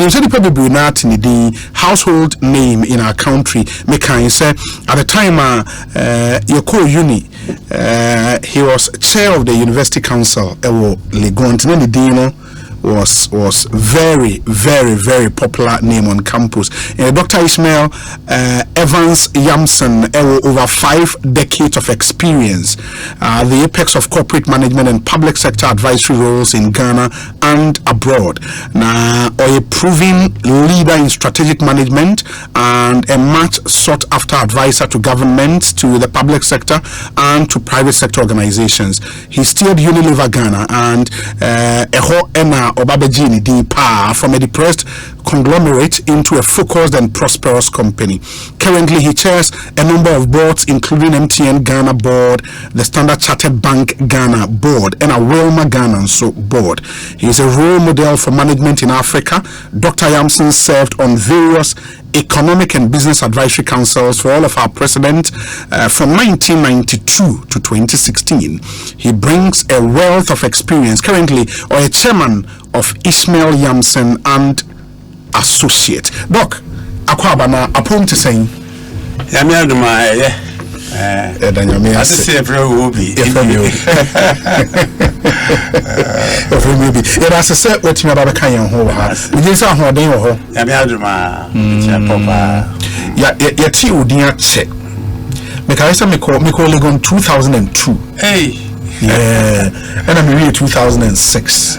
you said probably not in the household name in our country. Mekan say at the time Yoko Uni, he was chair of the University Council. Legon was very, very, very popular name on campus. Dr. Ismael Evans Yamson, over 5 decades of experience, the apex of corporate management and public sector advisory roles in Ghana and abroad. Now, a proven leader in strategic management and a much sought after advisor to governments, to the public sector, and to private sector organizations. He steered Unilever Ghana and Obabejini Dipa from a depressed conglomerate into a focused and prosperous company. Currently, he chairs a number of boards, including MTN Ghana board, the Standard Chartered Bank Ghana board, and a Wilma Ghana board. He is a role model for management in Africa. Dr. Yamson served on various economic and business advisory councils for all of our presidents from 1992 to 2016. He brings a wealth of experience. Currently, or a chairman of Ismael Yamson and Associate. Doc, akwabana apom to saying. Legon 2002. Hey. Yeah. And I'm here 2006.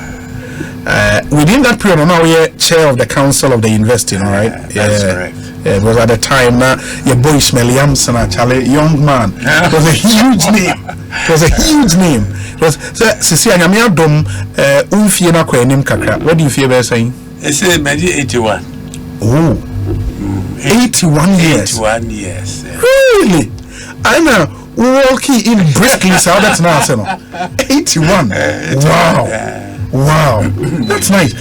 Within that period, now we're chair of the council of the university, all right? That's correct. It was at the time your boy Ismael Yamson, actually, young man. It was a huge name. It was a huge name. It was Sisi Anyamia Dom Umfiena Kwenim Kakra. What do you feel about saying? It's 81. Oh. 81 years. 81 years. Really? I know. Walking in briskly, so that's now 81. Wow. Wow. That's nice.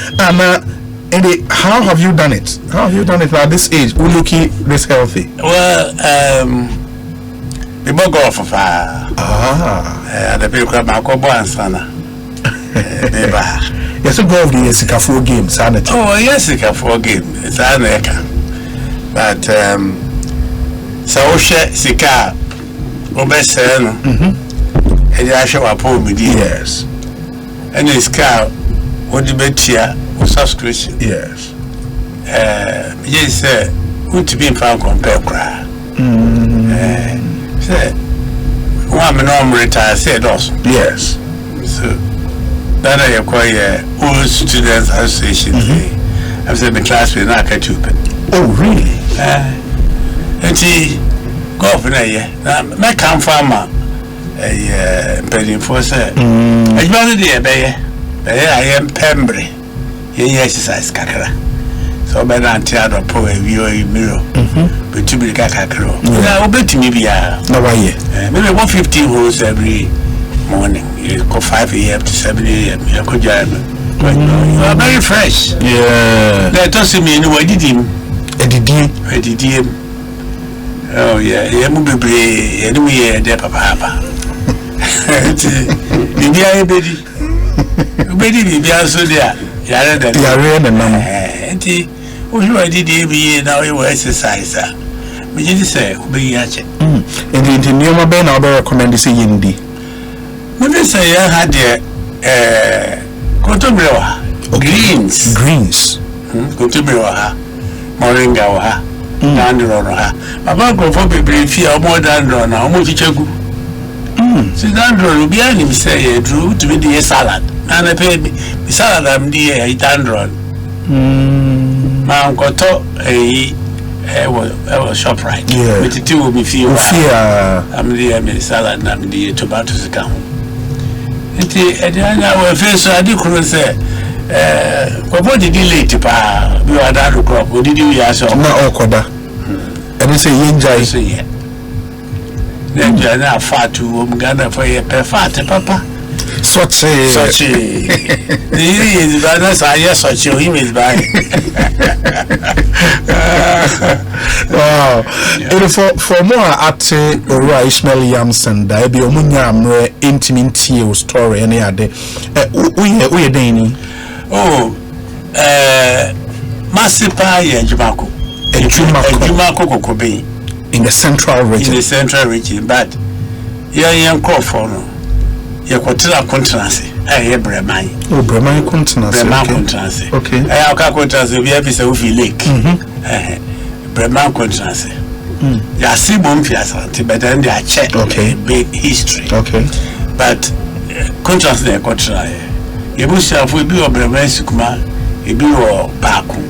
And how have you done it? How have you done it at this age? Who looking this healthy? Well, the bug off of the people my couple and sana. Yes, go of the Sika4 game, sanity. Oh, yes, Sika4 game. It's Aneka. But so Sika Obesen and I show up home with yes. And his car what the bet here was subscription. Yes. Yes, would to be found compare cry. Say, one man retire said also. Yes. So that I acquire old students association. I've said the class with Nakatupe. Oh, really? And she go up in a year. My camp farmer. Impeding for say, I rather dear bay. I am Pembury. Ye exercise kakra. So by that theatre poor view mirror. But to be kakro. Now bet me be no way. Maybe 150 holes every morning. You go 5 a.m. to 7 a.m. You could jam. You are very fresh. Yeah. That doesn't mean what did him. I did him. Oh yeah, you must be anyway there papa. Bibi baby. Baby so there. Yare the number. Auntie, what you did be now you exercise. We just say be yache. And the new ben I'll recommend this yindi. When they say I had Cotobrua greens. Cotobrua Moringa Dandron. About go for baby fear more dandron now, Motichagu. So dandron will be any say drew to be the salad. And I paid me salad I'm the dandron. My uncle taught a shop right. Yeah. But it will be fear. I'm the salad and I'm the tomatoes account. It I face I did say. What did you late to pa? You are that crop. What did you ask? No, Okoda. And you say, Yinjai. Say, then you are now far to Ghana for a fat papa. Such a. That's I yes, such a him is by. Wow. For more at Ismael Yamson, there be a munyam intimate story any other. We are Danny. Oh, my Kumasipa ye Jumako. Jumako Kokobe. In the central region. In the central region, but young Crawford. You quotira continency. I Bremai. Oh, Bremai continency. Bremai continency. Okay. I have continency. We have a lake. Bremai continency. Ya see Bompias, but then they are check. Okay. Big history. Okay. But continency they quotira. You must have we be a Bremai Sukuma. You be a Baku.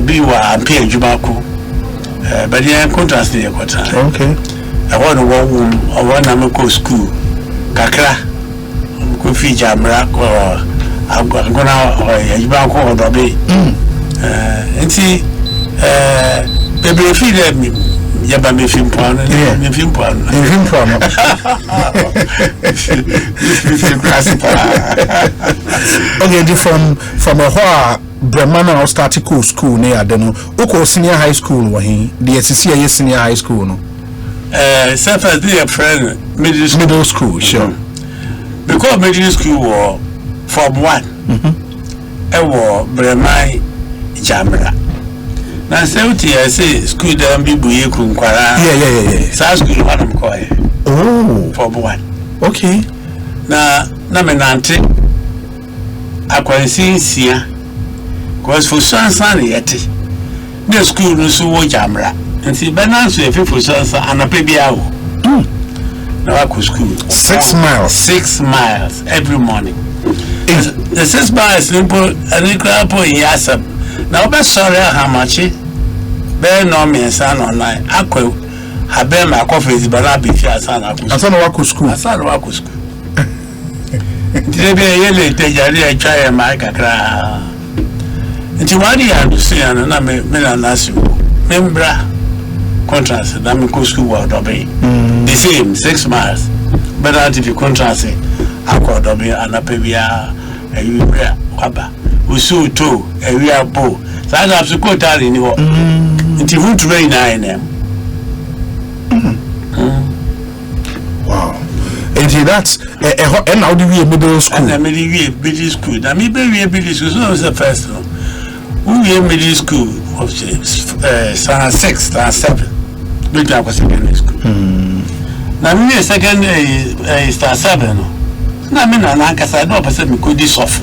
Be a Ampere Jumako. But yeah, continency they quotira. Okay. I want to walk. I want to go school. Kakra ko fi jamra ko agona yajiba ko odobe enti bebe fi dem yaba me fi mpano me fi mpano okay, from a hoa Bremana or started school near Adeno Oko senior high school wa he the SCCA senior high school no Surface dear friend middle school, sure. Because middle school was from 1. I was Bremai Jamra. Now, 70 I say school down be Buye Kunkwara. Yeah. South school one of Koi. Oh, from 1. Okay. Now, Namanante, I can see here. Because for son yet. The school no so Jamra. And see, Benance, if you for son and a baby hour. Now I go school. 6 miles. 6 miles every morning. The 6 miles simple and you can put in Yasab. Now, but sorry, how much? Bear no me and son online. I could have been my coffee, but I'll be here. Son, I go school. I said, I go school. Today, I try a mic. It's what you have to say, and I may not remember. Contrast, I'm go school or obey. The same 6 miles. But if you contrast it, I got obey and a baby a waba. We saw two a real bow. So I have to go down in your until you train 9 am. Wow. And that's and how do we middle school? And middle school. Now, maybe we middle school. So was the first one. We middle school of 6, 7. Which I was secondary school. Now, me a second star 7. Now, me and I said, no, person me could this off.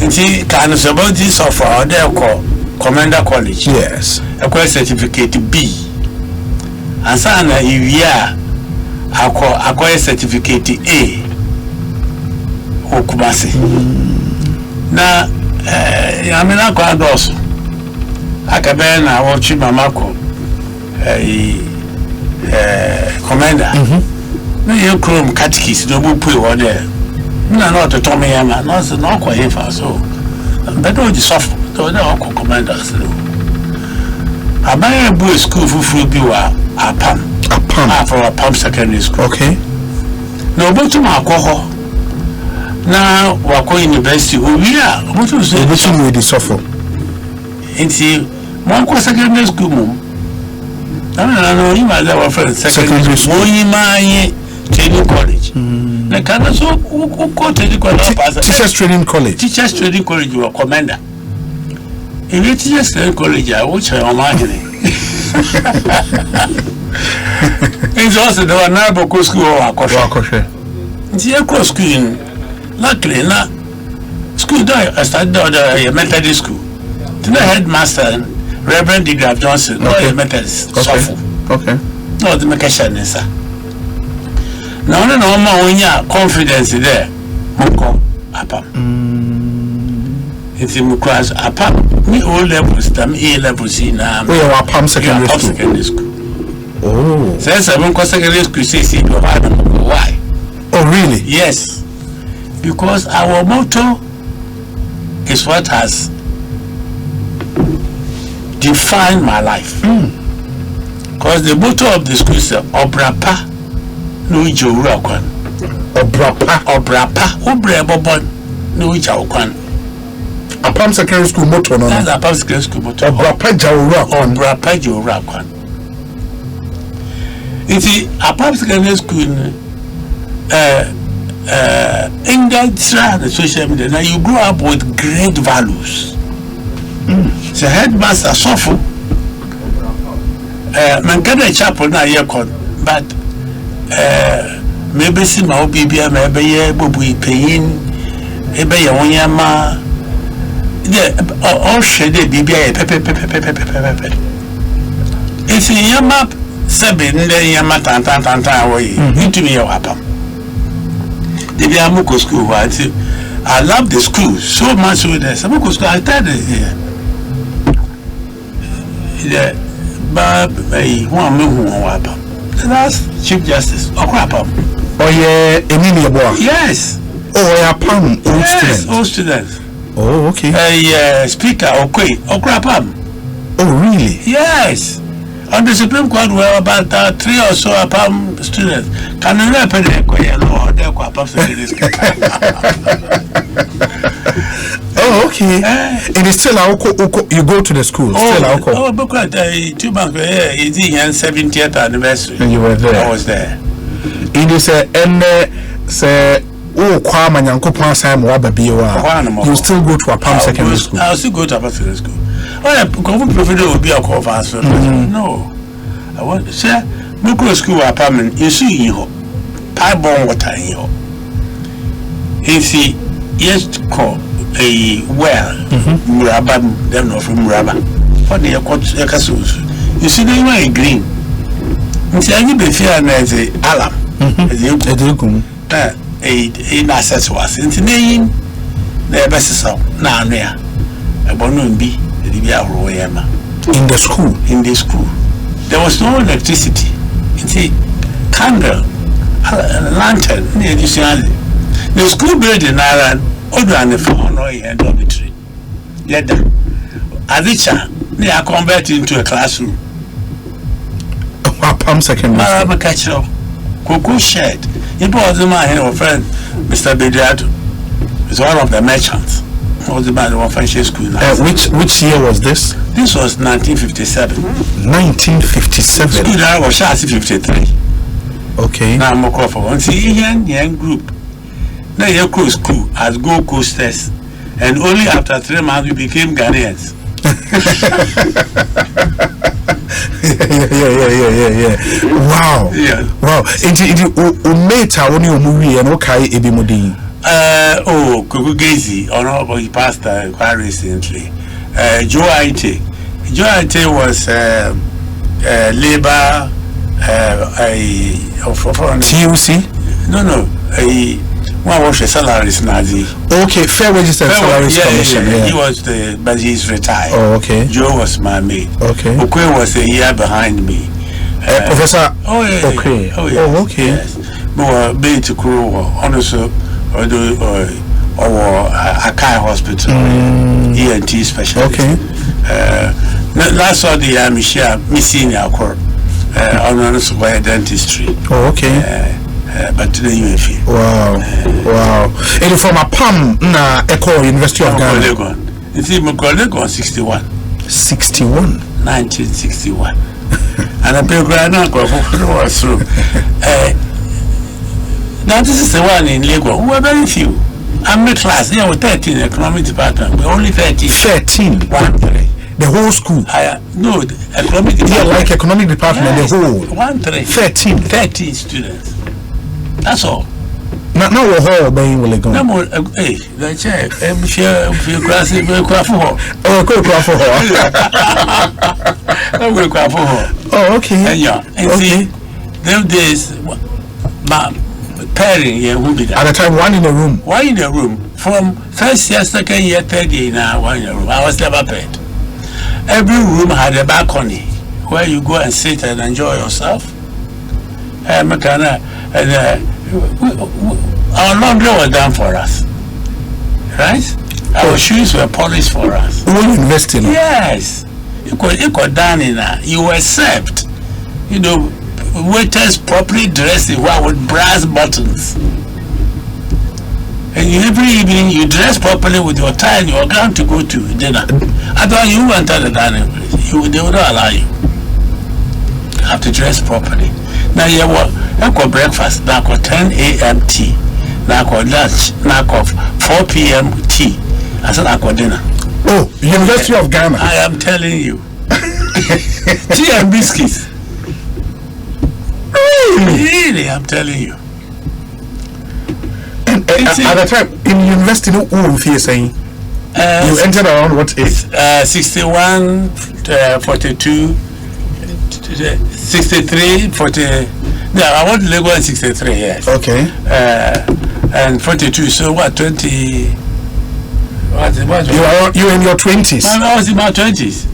And see, kind of about this offer, or they call Commander College. Yes. A quite certificate B. And so, I acquire certificate A. Okumasi. Now, I mean, I got also. I can bear now watch my Marco. Commander. No, you chrome catechist, no put one there. No, not to Tommy Yama, not quite so. But no, the soft, the commander. I buy a boy school for you are a pump for a pump secondary school. Okay. No, but to my coho. Now, Wako University, we are what to say, with the software. And see, one secondary school. I know you are our friend secondary school. My training college. The kind of so who teachers training college. Teachers training college, you are commander. If you teachers training college, I watch your marketing. It's also the one now school or Akoshe. It's here cross school. Luckily, now school I started a Methodist school. The headmaster. Reverend Digraf Johnson, no Methodist. Okay. No, the Makashan is no more when you are confidence there. Moko, Apam. It's in Mukras, Apam. Me all levels, A levels in Apam secondary school. Oh. Says I won't secondary school, say, why? Oh, really? Yes. Because our motto is what has define my life. Because the motto of the school is Obrapa no Jawurakwan. Obrapa Obrebobon no Jawurakwan. Apam secondary school motto no. That's Apam secondary school motto. Obrapa Jawurakwan. You see, Apam secondary school in that social media, now you grow up with great values. So headmaster suffer. Man can a chapel na ye con, but maybe see my baby, maybe ye bubu pain, maybe ye one yama. All shade baby pepe. If you map 7 then yama tan away into me your papa. The Biamuko school, I love the school so much with the Samuko school. I tell you here. But one move that's Chief Justice Okrapam. Oh yeah, Emilia Boy. Yes. Oh yeah, Pam. Yes, all students. Oh okay. Speaker Okrapam. Oh really? Yes. On the Supreme Court, we have about 3 or so Apam students. Can you repeat it? Oh, okay. It is still you go to the school. Oh, because 2 months it's the 70th anniversary. And you were there. I was there. It is say Kwama Nyankopon Sam Wababiwa. You still go to Apam secondary school. I'll still go to Apam secondary school. Oh, yeah, government will be a call for us. No, I want to say, Mukro school apartment, you see, you pipe bomb water in you. If he yes, call a well, Muraba, them not from Muraba. What they are called Ekosiisen. You see, they were green. It's a little bit fair as a alarm. A access was in the name, the best song, now near a bonum be. In the school. There was no electricity. It's a candle, lantern, the school building Ireland, other than the phone or a dormitory. Yet, Adicha, they are converted into a classroom. Pam secondary school. I'm a catcher. Cocoa shed. It was my friend, Mr. Bediato. He's one of the merchants. Was about the Friendship School. Which year was this? This was 1957. 1957. School I was 53. Okay. Now I'm more for one. See, young group. Now your school as Gold Coasters, and only after 3 months we became Ghanaians. Yeah. Wow. Yeah. Wow. Indeed, Umeta when you movie and okay, Ebimodi. Kukugezi, honorable he passed quite recently. Joe Aite was labor TUC? No, one was the salaries Nazi. Okay, Fair Wages and Salaries Commission. Yeah. He was but he's retired. Oh, okay. Joe was my mate. Okay. Okwe was a year behind me. Professor. Oh yeah. Okay. Oh yeah. Oh okay. Yes. But being to crew honestly. Or Akai Hospital, ENT specialist. Okay. Last saw the missing our court on dentistry. Oh, okay. But today you feel. Wow. And from a PAM na Eko University of Ghana. You see, Legon 61. 1961. And I pay grand was through. Now this is the one in Lagos. We were very few. I'm in class. There were 13 economic department. We're only 13. 13. 1-3. The whole school. No, the economic department. Yeah, like economic department. Yes, the whole. 1-3. 13. 13 students. That's all. Now we're all being will go. No more. Hey, the chair. I'm sure if you cross it, we'll cry for her. Oh, go cry for her. We'll cry for her. Oh, okay. And yeah, and see, them days, pairing here who be that. At the time, one in a room. One in a room. From first year, second year, third year, now one in a room. I was never paired. Every room had a balcony where you go and sit and enjoy yourself. And our laundry was done for us, right? Our shoes were polished for us. We were investing. Yes, you could done in you were served. You know, waiters properly dressed in white with brass buttons. And every evening you dress properly with your tie and your gown to go to dinner. Otherwise you enter the dining place. They would not allow you. You have to dress properly. Now you have breakfast, now 10 a.m. tea, now lunch, now 4 p.m. tea. I said I dinner. Oh, University of Ghana. I am telling you. Tea and biscuits. Really, I'm telling you. And at the time, in university, no one fear saying you entered around what age? 61, 42, 63, 40. No, I went to Lagos in 63 years. Okay. And 42. So what? 20. What you were in your 20s. I was in my 20s.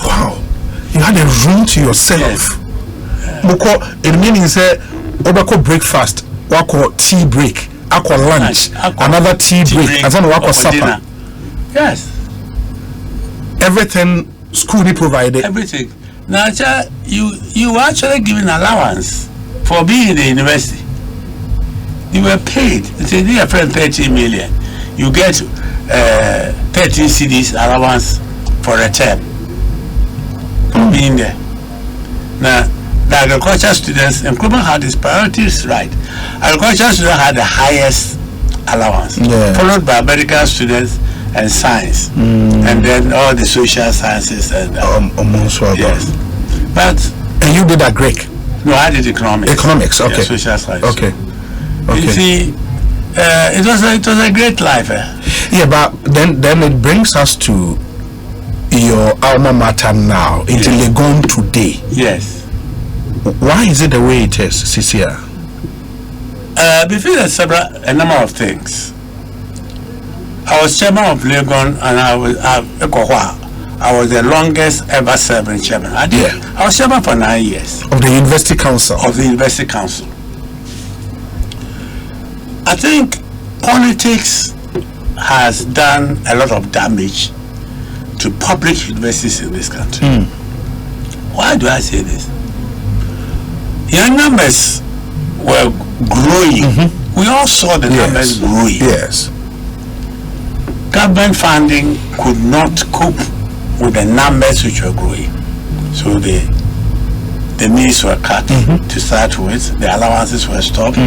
Wow. You had a room to yourself. It means that breakfast, tea break, lunch, another tea break, and then supper. Yes. Everything school provided. Everything. Now, you were actually given allowance for being in the university. You were paid. Say they are 30 million. You get 13 CDs allowance for a term for being there. Now, the agriculture students, Nkrumah had his priorities right. Agriculture students had the highest allowance, followed by medical students and science, and then all the social sciences and yes. But and you did that Greek? No, I did economics. Economics, okay. Yeah, social science. Okay. You see, it was a great life. Yeah, but then it brings us to your alma mater now, into Legon today. Yes. Why is it the way it is, Cecilia? Before a number of things. I was chairman of Legon, and I was the longest ever serving chairman. I was chairman for 9 years. Of the University Council. Of the University Council. I think politics has done a lot of damage to public universities in this country. Why do I say this? Your numbers were growing. We all saw the numbers growing. Yes. Government funding could not cope with the numbers which were growing. So the means were cut to start with. The allowances were stopped.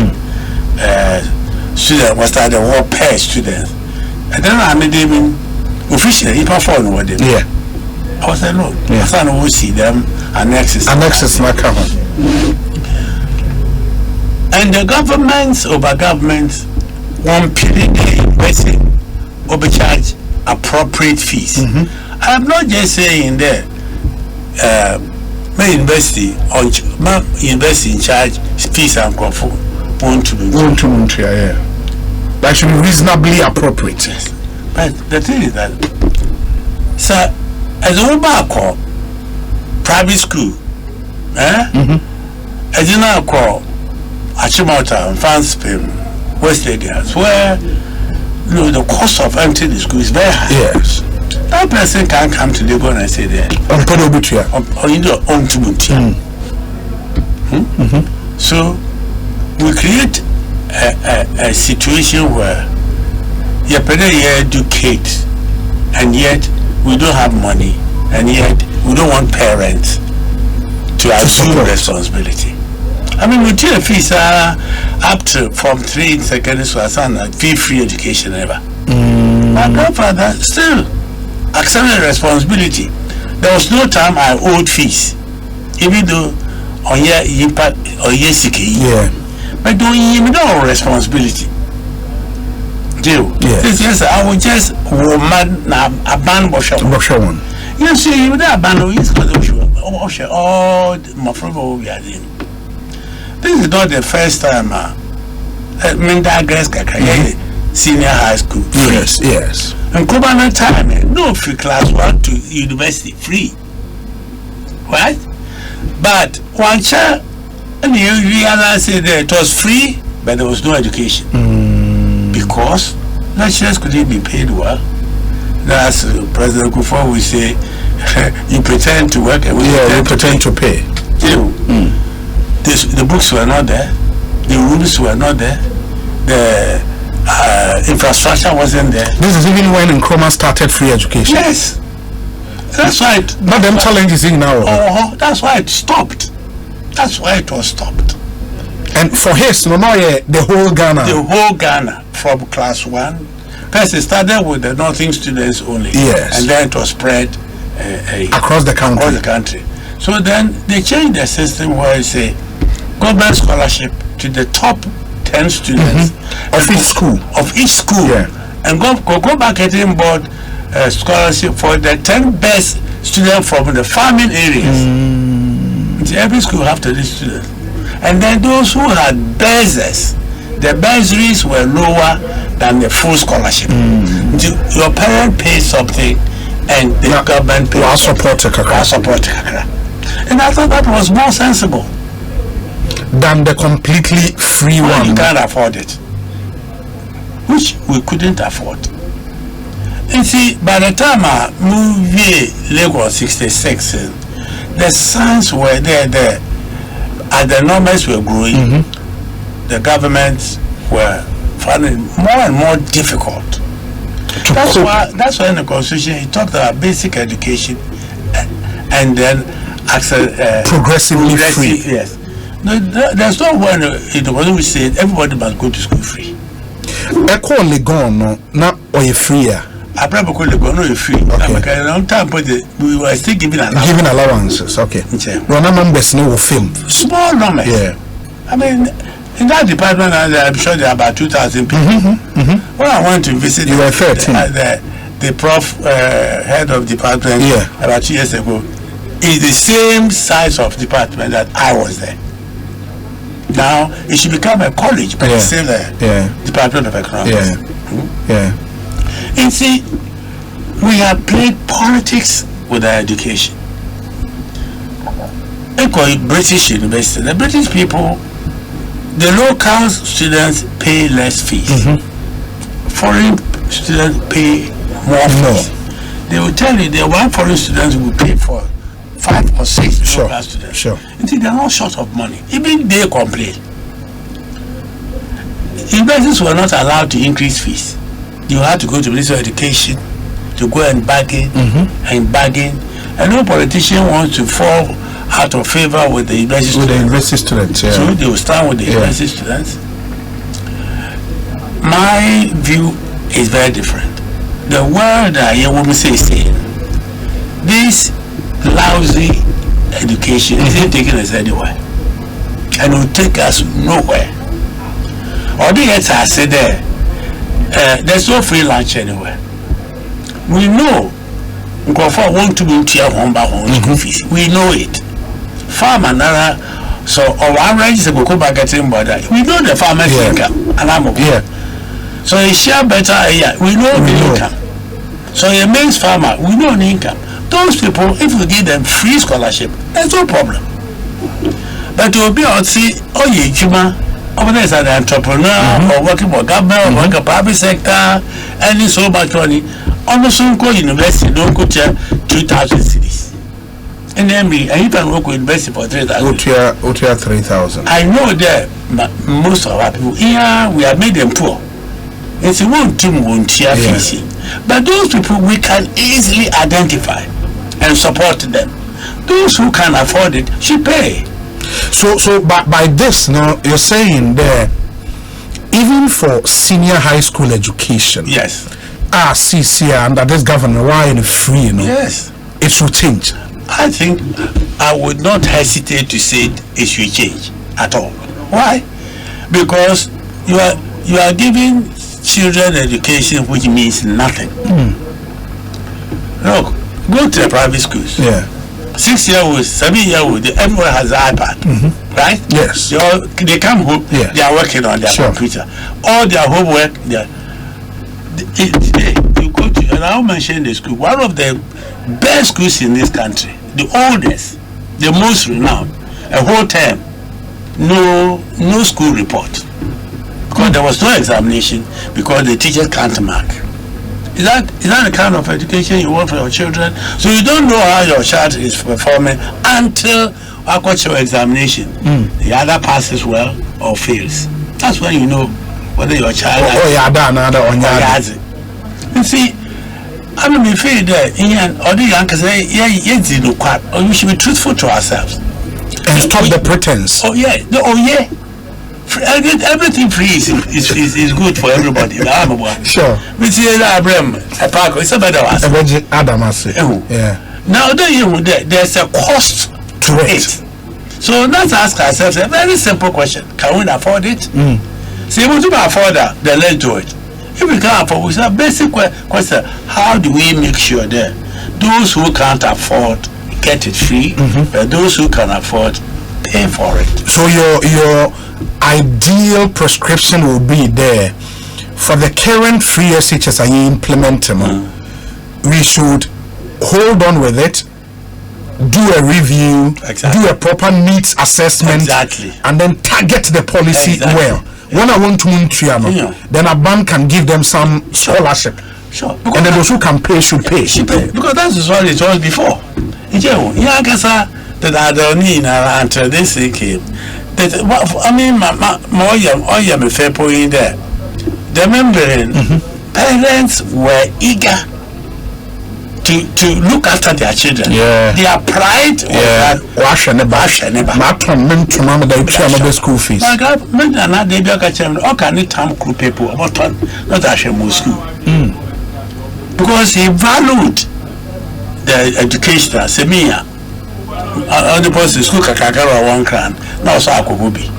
Students were started war per students. And then I made them officially, he performed with them. Yeah. I was alone. I said I will see them annexes. Annexes not coming. And the governments over governments want people investing overcharge appropriate fees. I am not just saying that my university in charge fees and control want to be that should be reasonably appropriate. Yes. But the thing is that, sir, as a woman private school, as you know, call Achimota and Fanspin, West Indians, where the cost of entering the school is very high. Yes. That person can't come to Lagos and say that. Or you do own to So we create a situation where you educate, and yet we don't have money, and yet we don't want parents to assume responsibility. I mean, we take fees up to from 3 in secondary school, fee-free education ever. My grandfather still accepted responsibility. There was no time I owed fees, even though on your impact or yes, but don't you know responsibility? Yes, I will just abandon you see, you abandon all my friends we are in. This is not the first time senior high school. Yes. And Kubana time, no free class 1 to university free. Right? But one child, and you realize that it was free, but there was no education. Because lecturers couldn't be paid well. That's President Kufuor will say, you pretend to work and you pretend to pay. The books were not there, the rooms were not there, the infrastructure wasn't there. This is even when Nkrumah started free education. Yes. That's why not them challenges in now. That's why it stopped. That's why it was stopped. And for his, the whole Ghana. The whole Ghana, from class 1 First, it started with the Northern students only. Yes. And then it was spread across the country. So then they changed the system where it's a government scholarship to the top 10 students of each school. Yeah. And go marketing board scholarship for the 10 best students from the farming areas. Every school have 30 students. And then those who had bursaries, the bursaries were lower than the full scholarship. Your parent pays something and the government pays something. And I thought that was more sensible than the completely free one. You can't afford it, which we couldn't afford. And see, by the time I moved Lagos 66, the signs were there. As the numbers were growing, the governments were finding more and more difficult. That's why in the Constitution he talked about basic education and then progressively free. Yes. No, there's no one in the Constitution which said everybody must go to school free. Eko Legon na oye free. I probably could go no free. Okay. Long time, but we were still giving allowances. Okay. Well, numbers no film. Small numbers. Yeah. I mean, in that department, I'm sure there are about 2,000 people. When I went to visit, you were 13. The prof head of department about 2 years ago is the same size of department that I was there. Now it should become a college, but it's still the Department of Economics. And see, we have played politics with our education. British University, the British people, the local students pay less fees. Foreign students pay more fees. They will tell you that one foreign student will pay for 5 or 6 local students. Until they are not short of money. Even they complain. Universities were not allowed to increase fees. You had to go to Ministry of Education to go and bargain and bargain. And no politician wants to fall out of favor with the university students. So they will stand with the university students. My view is very different. The word that I woman say is saying, this lousy education isn't taking us anywhere. And will take us nowhere. Or the heads I said there's no free lunch anywhere. We know Nkofo want to be school fees. We know it. Farm and so our average is a go marketing border. We know the farmer's income and I'm so a share better we know the income. So a maize farmer, we know the income. Those people, if we give them free scholarship, there's no problem. But to be able to see, Juma, over there is an entrepreneur or working for government or working for private sector, earning so much money. Almost go university, don't go to 2,000 cities. And then me, and if I work with university for 3,000. 3,000. I know that most of our people here, we have made them poor. It's a one team, one tier facing. But those people we can easily identify and support them. Those who can afford it should pay. So by this now you're saying that even for senior high school education, CC under this government, why in free, yes, it should change. I think I would not hesitate to say it should change at all. Why? Because you are giving children education which means nothing. Look, go to the private schools. 6-year-olds, 7-year-olds, everyone has an iPad, right? Yes. They come home, they are working on their computer. All their homework, you go to, and I'll mention the school, one of the best schools in this country, the oldest, the most renowned, a whole term, no school report. Because there was no examination, because the teachers can't mark. Is that the kind of education you want for your children? So you don't know how your child is performing until your examination. The other passes well or fails. That's when you know whether your child has it. You see, I mean, we feel that we should be truthful to ourselves and stop the pretense. everything free is good for everybody. Sure. We see Abraham a park. It's a better one. Yeah. Now there's a cost to it. So let's ask ourselves a very simple question: can we afford it? See, we can afford that. Then let's do it. If we can't afford, it's a basic question: how do we make sure that those who can't afford get it free, but those who can afford pay for it? So your ideal prescription will be there for the current free SHS are you implementing. We should hold on with it, do a review, do a proper needs assessment, and then target the policy well. When I want to then a bank can give them some scholarship. Sure. And then those who can pay should pay. Because that is what it was before. That I don't need until this came. I mean, I am a fair point there. The parents were eager to look after their children. Yeah. Their pride was that school fees. My God, they can it people about not school. Because he valued the education as a mere. On the person school kakakara 1 crown. Now so I could be.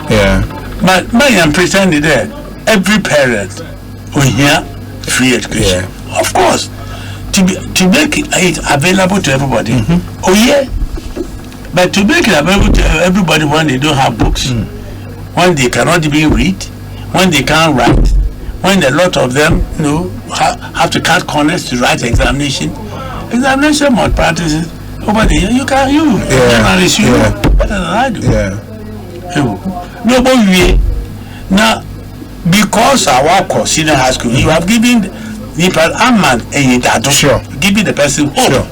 Yeah. But I am pretending that every parent will hear free education. Yeah. Of course, to make it available to everybody. Oh yeah. But to make it available to everybody when they don't have books, when they cannot even read, when they can't write, when a lot of them have to cut corners to write examination mode practices. Over there, you better than I do. Nobody now because our course senior high school, you have given the person giving the person hope. Sure.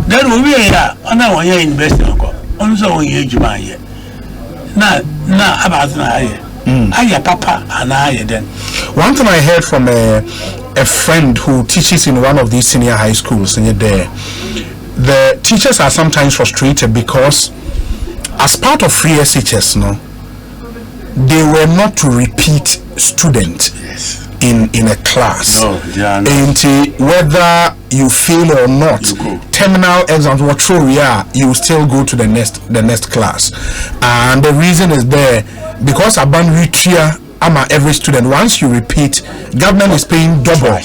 Then we are on our year investing also on age man. Now about I papa and I then. One thing I heard from a friend who teaches in one of these senior high schools in there, the teachers are sometimes frustrated because as part of free SHS, they were not to repeat students in a class. No, and whether you fail or not, terminal exams, what true we are, you still go to the next class. And the reason is there because Aban Ritria ama every student, once you repeat, government is paying double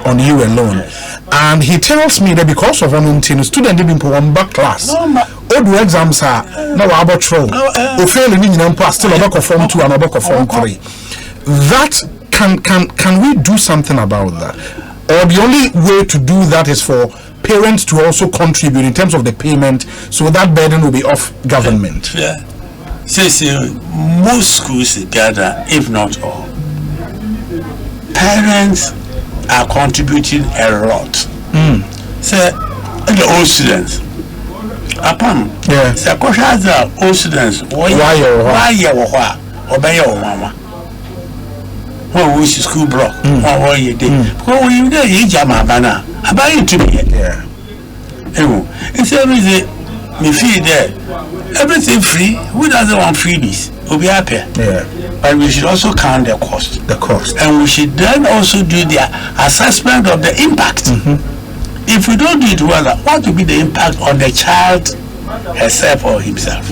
on you alone. And he tells me that because of one student didn't put one back class. Old exams are now about trouble. Or failing in still about form 2 and about form 3. That can we do something about that? Or the only way to do that is for parents to also contribute in terms of the payment, so that burden will be off government. Yeah. Most schools gather, if not all. Parents are contributing a lot. The old students. Upon the questions are old students. Why obey your mama? When we school block, what you did? When we did, you jam a banner. I buy it to me. It's everything. Me feel there. Everything free. Who doesn't want freebies? We'll be happy. But we should also count the cost. And we should then also do the assessment of the impact. If we don't do it well, what will be the impact on the child herself or himself?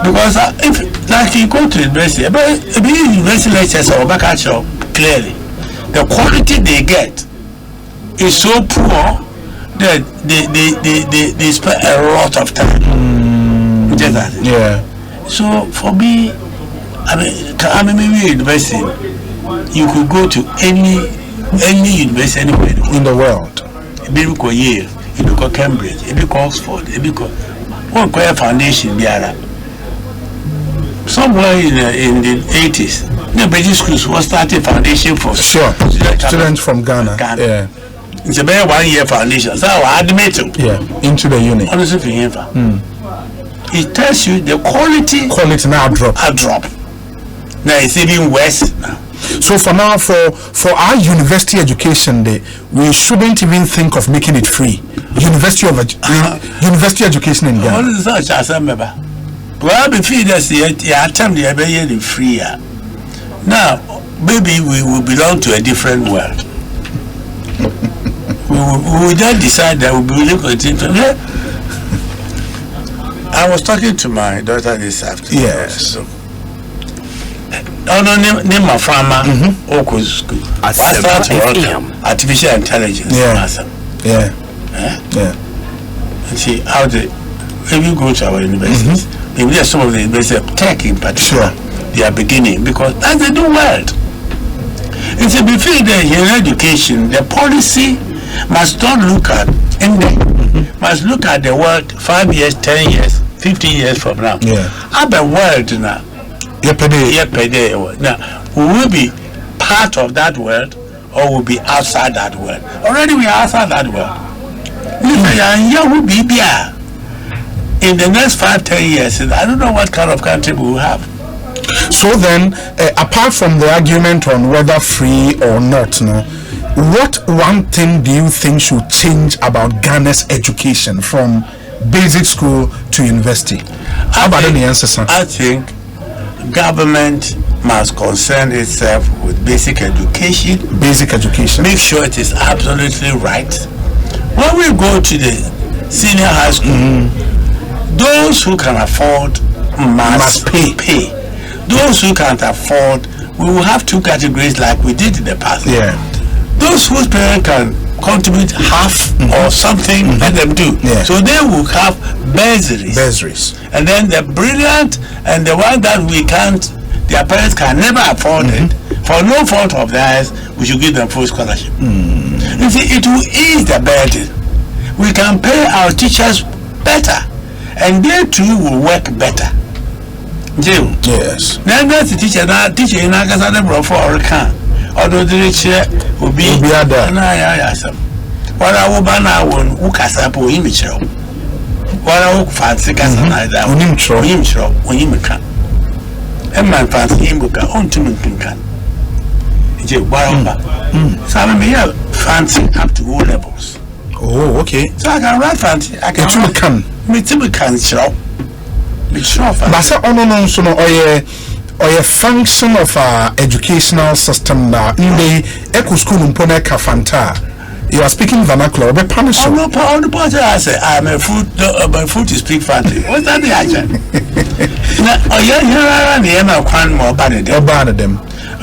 Because if like you go to university, but university lectures or back at you clearly, the quality they get is so poor that they spend a lot of time. So for me, I mean maybe university, you could go to any university anywhere in the world. Maybe go Yale, maybe go Cambridge, maybe go Oxford, maybe go one foundation biara. Somewhere in the 80s, the British schools was starting foundation for students from Ghana. It's a very 1 year foundation. So I admit into the unit. Honestly, it tells you the quality now drop. Now it's even worse now. So for now, for our university education day, we shouldn't even think of making it free. University education in Ghana. Well, be free that's the attempt the very free. Now, maybe we will belong to a different world. we will then decide that we will really continue. I was talking to my daughter this afternoon. Yes. So, name my farmer. School. Artificial intelligence. Yeah. And see how if you go to our universities, maybe there's some of the universities of tech in particular. They are beginning because that's the new world. It's a before the education, the policy must not look at must look at the world 5 years, 10 years, 15 years from now. Have a world now. Now, we will be part of that world or will be outside that world. Already we are outside that world. In the next 5-10 years, I don't know what kind of country we will have. So then, apart from the argument on whether free or not, what one thing do you think should change about Ghana's education from basic school to university? How about any answer, sir? I think government must concern itself with basic education. Basic education. Make sure it is absolutely right. When we go to the senior high school, those who can afford must pay. Those who can't afford, we will have two categories like we did in the past. Those whose parents can contribute half or something, let them do. So they will have bursaries. And then the brilliant and the one that we can't, their parents can never afford it, for no fault of theirs, we should give them full scholarship. You see, it will ease the burden. We can pay our teachers better, and they too will work better. Yes. Now that's the teacher in Agasana for or can. Although the teacher will be other. What I will ban I won't Ukasapo immature. What I will fancy Casana, when you can. And my fancy Imbuka on to Minkan. Some may have fancy up to all levels. Oh, okay. So I can write fancy. I can show. But say or a function of our educational system now in the Ekosiisen mpone kafanta. You are speaking vernacular, but punish. I'm not proud of what I say. I'm a food to speak fancy. What's that the action?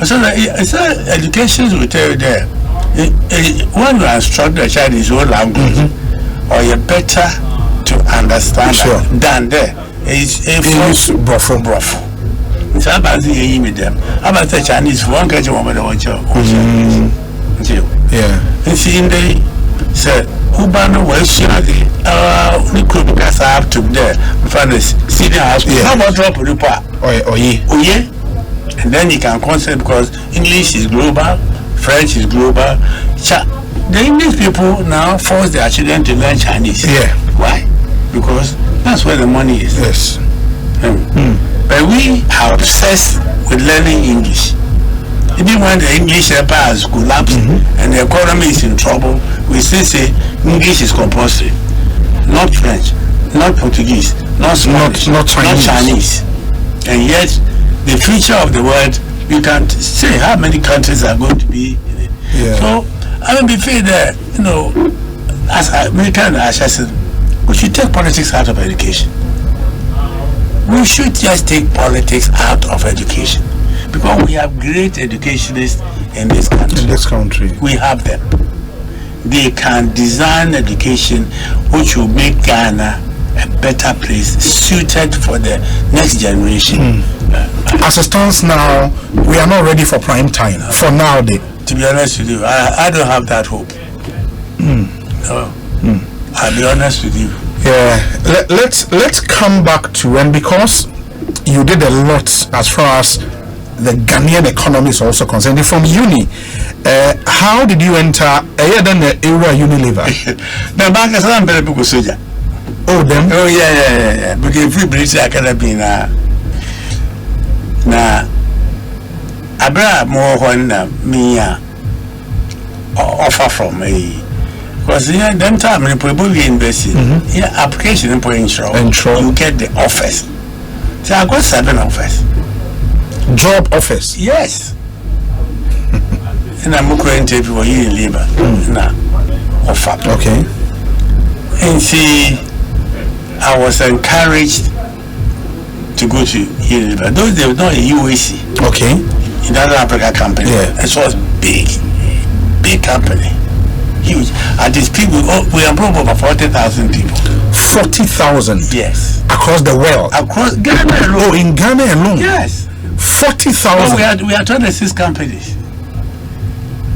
So education will tell you there. When you instruct the child his own language, or you better to understand than there. It's brothel. It's about the them. About the Chinese one catch woman or and see in the said Ubano was the could pass up to there before the senior house. How about drop the part? Oh yeah. And then you can concept because English is global, French is global. The English people now force their children to learn Chinese. Why? Because that's where the money is. Yes. But we are obsessed with learning English. Even when the English empire has collapsed and the economy is in trouble, we still say English is compulsory. Not French, not Portuguese, not Spanish, not Chinese. And yet, the future of the world, you can't say how many countries are going to be in it. So, I mean, before that, as American said, we should take politics out of education. We should just take politics out of education because we have great educationists in this country. We have them. They can design education which will make Ghana a better place suited for the next generation. As it stands now, we are not ready for prime time. For now, to be honest with you, I don't have that hope. I'll be honest with you. Let's come back to, and because you did a lot as far as the Ghanaian economy is also concerned from uni, how did you enter the area Unilever? Now back as I'm very big soldier. Oh them? Oh yeah. Because if we British Academy now Abra more when me offer from a. Because them time in Pueblo University, application in you get the offers. So I got 7 offers. Job offers? Yes. And I'm going to interview you in labor. Now, offer. Okay. And see, I was encouraged to go to Unilever. Those days were not a UAC. Okay. In Southern Africa company. Yeah. It was big company. Huge. And these people, we employ over 40,000 people. 40,000? Yes. Across the world? Across Ghana alone. Oh, in Ghana alone? Yes. 40,000? Oh, we had 26 companies.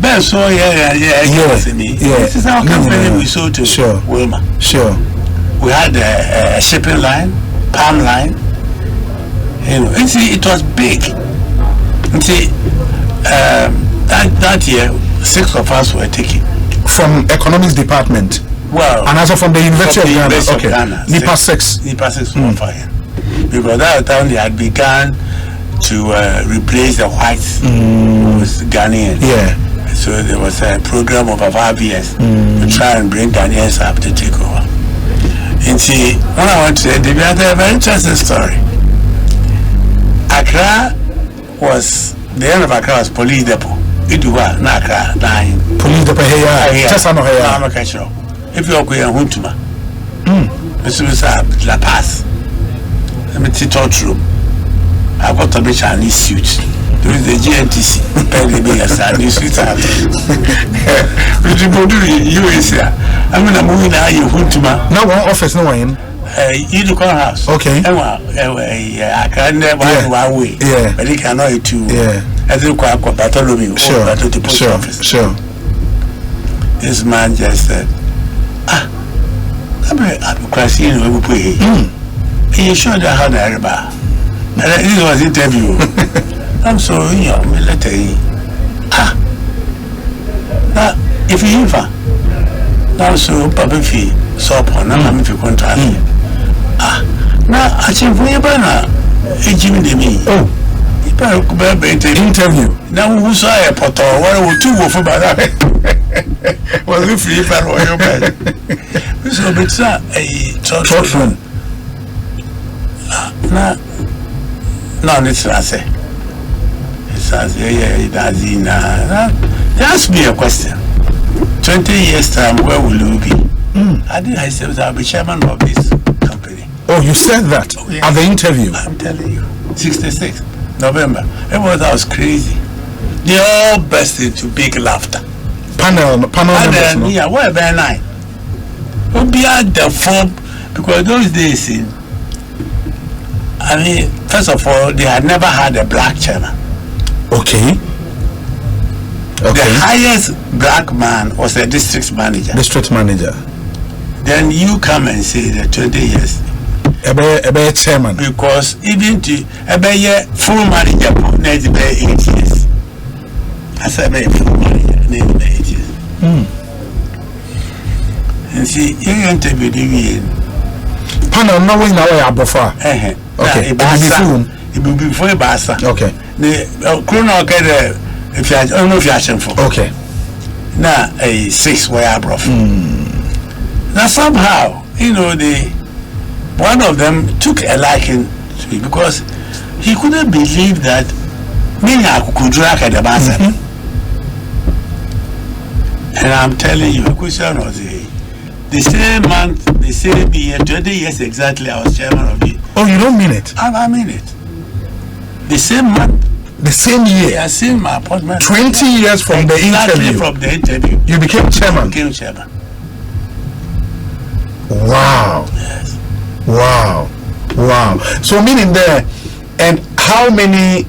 But so, yeah. This is our company we sold to Wilma. Sure. We had a shipping line, palm line. You know, it was big. You see, that year, 6 of us were taken. From economics department? Well, and also from the University of Ghana. Okay. Ghana. NIPA 6. NIPA 6 for fire. Because that time they had begun to replace the whites with Ghanaians. Yeah. So there was a program of 5 years to try and bring Ghanaians up to take over. And see, when I went to the had a very interesting story. Accra was, the end of Accra was police depot. Iduwa, Accra, 9. Police depot here. Just on here. I'm a catcher. If you're going to Huntuma, Mr. La Paz, let me sit out room. I've got a Chinese suit. There is the GNTC. Penny being a Chinese suit. Which you go to USA. I'm in a movie now, you Huntuma. No one office, no one. You do call house. Okay. I can't never one way. Yeah. But it cannot eat two. Yeah. I think quite Bartholomew. Sure. The post office. Sure. This man just said, I'm crashing in the way. He showed her how to everybody. And this was interview. I'm sorry, I'm letter. Now, if you now so Papa Fee, so upon I'm if you contract. Now I think for your banner, Jimmy de me. Oh, you better interview. Now who saw a pot or what were 2 for that? Was you free for your bed? So it's a church room. No, it's not say. It says, it does in. Ask me a question. 20 years time, where will you be? I said, I'll be chairman of this company. Oh, you said that at the interview? I'm telling you. 66 November. That was crazy. They all burst into big laughter. Panel members, no? Yeah, what about 9? We'll be at the form because those days first of all, they had never had a black chairman. Okay. The highest black man was a district manager. Then you come and say that 20 years. A chairman. Because even to a full manager, needs to be 8 years. I said, a full manager, needs to be 8 years. And see, you interview the panel, knowing now I before. Okay, it will be before a bassa. Okay. The chrono get if you I don't know if you are for. Okay. Now a 6 way abroad. Now somehow, one of them took a liking to me because he couldn't believe that me could drag at the bassa. And I'm telling you, a question was the same month, the same year, 20 years exactly, I was chairman of the. Oh, you don't mean it? I mean it. The same month. The same year. I seen my appointment. 20 years from the interview. From the interview. You became chairman. Wow. Yes. Wow. So meaning there, and how many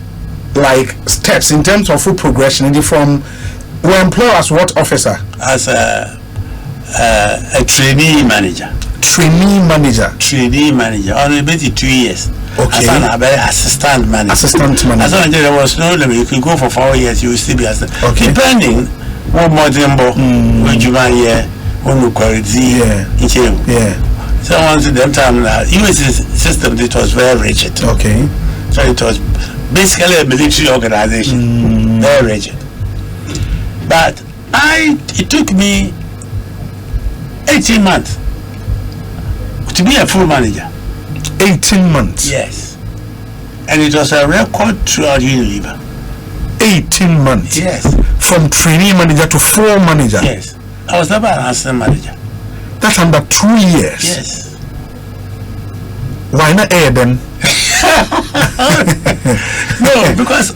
steps in terms of full progression? From were employed as what officer? As a trainee manager. Only maybe 2 years. Okay. As an assistant manager. As there was no limit. You could go for 4 years. You will still be assistant. Okay. Depending what more when you buy here, when you quality. Yeah. So once in them time now, US system it was very rigid. Okay. So it was basically a military organization. Very rigid. But it took me 18 months to be a full manager. 18 months? Yes. And it was a record throughout Unilever. 18 months. Yes. From trainee manager to floor manager. Yes. I was never an assistant manager. That's under 2 years. Yes. Why not air then? No, because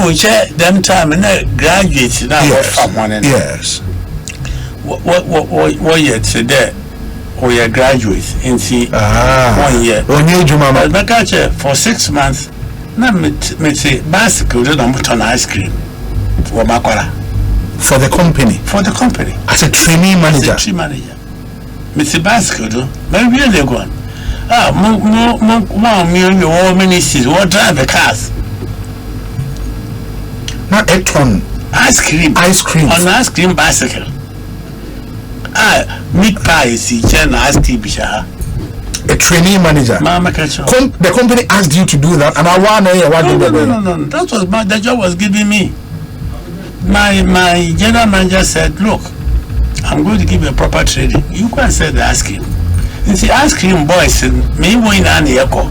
we check them time and graduates now. Yes. From one end. Yes. What year today? We are graduates in 1 year. 1 year, Juma. But for 6 months, na me say bicycle do not on ice cream for Makwara. For the company. For the company. As a trainee manager. As a trainee manager. Me say bicycle do. Maybe they go on. More ministries. What drive the cars? Not a ton. Ice cream. Ice cream. On ice cream bicycle. Meat pie is the ice cream bisha. A trainee manager. The company asked you to do that, and I want to No. That was the job was giving me. My general manager said, "Look, I'm going to give you a proper training. You go and sell the ice cream." You see, ice cream boys, me win an echo.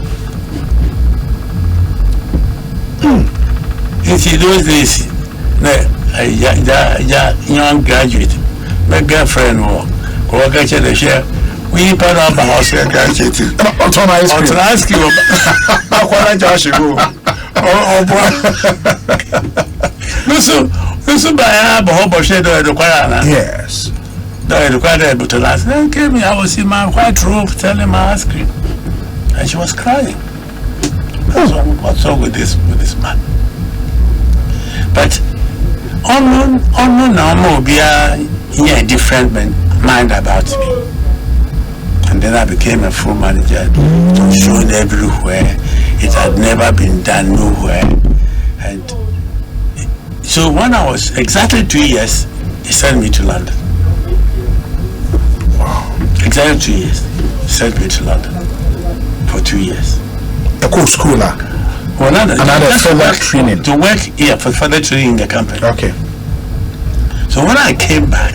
You see, those days, young graduate, my girlfriend will get the share. We put up a house here, graduate. On ice cream. Listen, by a whole shadow the choir. Yes. The choir, but last night came I was in my white room telling my ice cream. And she was crying. What's wrong with this man? But unknown now be a different mind about me. And then I became a full manager, shown everywhere. It had never been done nowhere. And so when I was exactly 2 years, he sent me to London. Wow. Exactly 2 years. He sent me to London for 2 years. A course schooler. Well, another further training. To work here for further training in the company. Okay. So when I came back,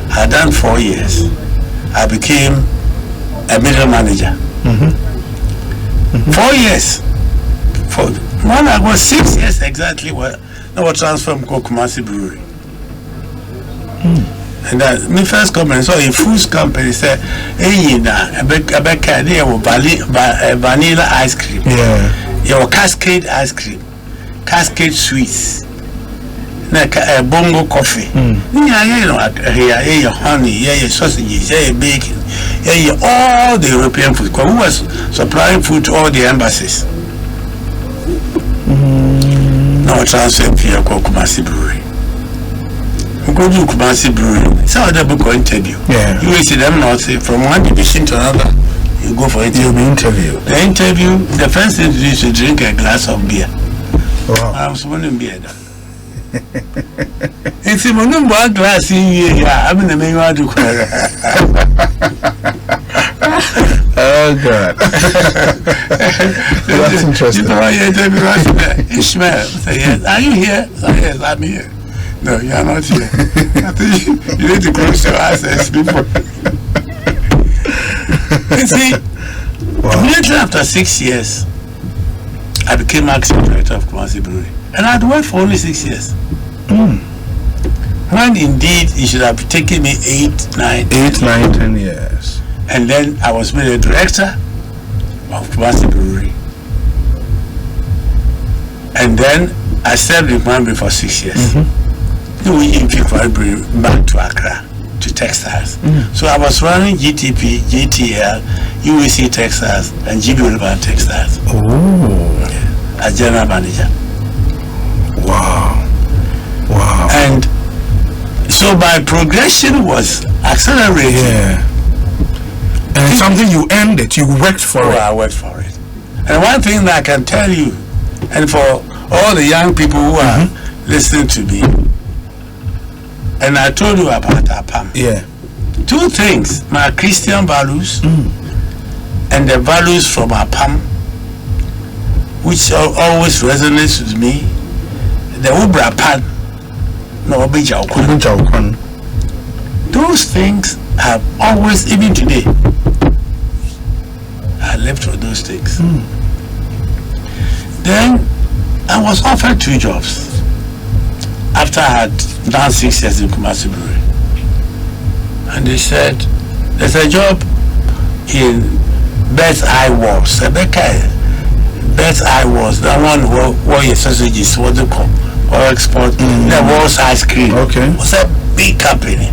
I had done 4 years. I became a middle manager. 4 years. When I was 6 years exactly, I was transferred from Kumasi Brewery. And that my first company, so a food company said, "Hey, I vanilla ice cream. Yeah. Your Cascade ice cream, Cascade sweets, bongo coffee. Yeah, honey, yeah, sausages, yeah, bacon, yeah, all the European food. Who was supplying food to all the embassies? Now transfer to Kumasi Brewery. We go to Kumasi Brewery. Some of them go interview. Yeah. You will see them not say from one division to another. You go for interview. You'll be interviewed. The interview, the first thing to do is to drink a glass of beer. Wow. I'm smoking beer. It's a one glass in here. I'm in the main one to Oh, God. That's interesting. You know, you interview Ismael. Say, yes. Are you here? Say, yes, I'm here. No, you are not here. I think you need to close your eyes and sleep. You see, immediately after 6 years, I became acting director of Kumasi Brewery. And I'd worked for only 6 years. When indeed it should have taken me 8, 9, 10 years. And then I was made a director of Kumasi Brewery. And then I served in Kumasi for 6 years. We in back to Accra to textiles. So I was running GTP, GTL, UEC Textiles, and GB Urban Textiles. Oh. As general manager. Wow. Wow. And so my progression was accelerated. Yeah. And something you earned it, you worked for it. I worked for it. And one thing that I can tell you, and for all the young people who are listening to me, and I told you about APAM. Yeah. 2 things, my Christian values and the values from APAM, which always resonates with me. The Ubra Pan, no Obijaukwan. Those things have always, even today, I lived for those things. Then I was offered 2 jobs after I had done 6 years in Kumasi Brewery. And they said, there's a job in Best Eye Wars. Best Eye Wars, the one where your sausages, what they call, or export, the Wars ice cream. Okay. It's a big company.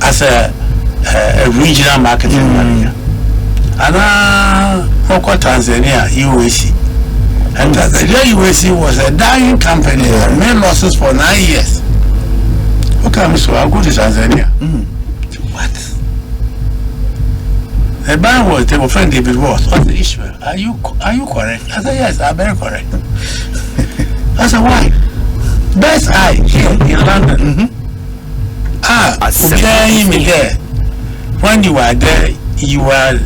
As a regional marketing manager. And Tanzania, UAC. And Tanzania UAC was a dying company that made losses for 9 years. Okay, so I'll go to Tanzania. What? The man was, they were friend David Ross. I said, Ismael, are you correct? I said, yes, I'm very correct. I said, why? Best Eye here in London. Me there. When you were there, you were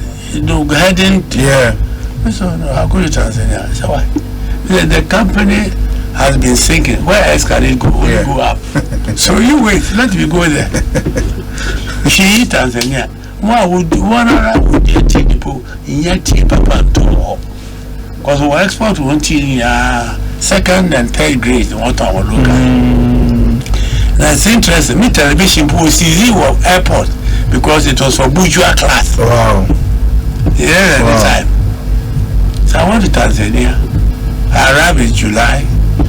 heading to... Yeah. I said, no, I'll go to Tanzania. I said, why? The company has been sinking. Where else can it go? Only go up. So you wait, let me go there. She Tanzania. One would take people in your tea papa to all. Because we export one tea second and third grade, the one our local. That's interesting. Me television pool CZ airport because it was for bourgeois class. Wow. Yeah, at the time. So I went to Tanzania. I arrived in July.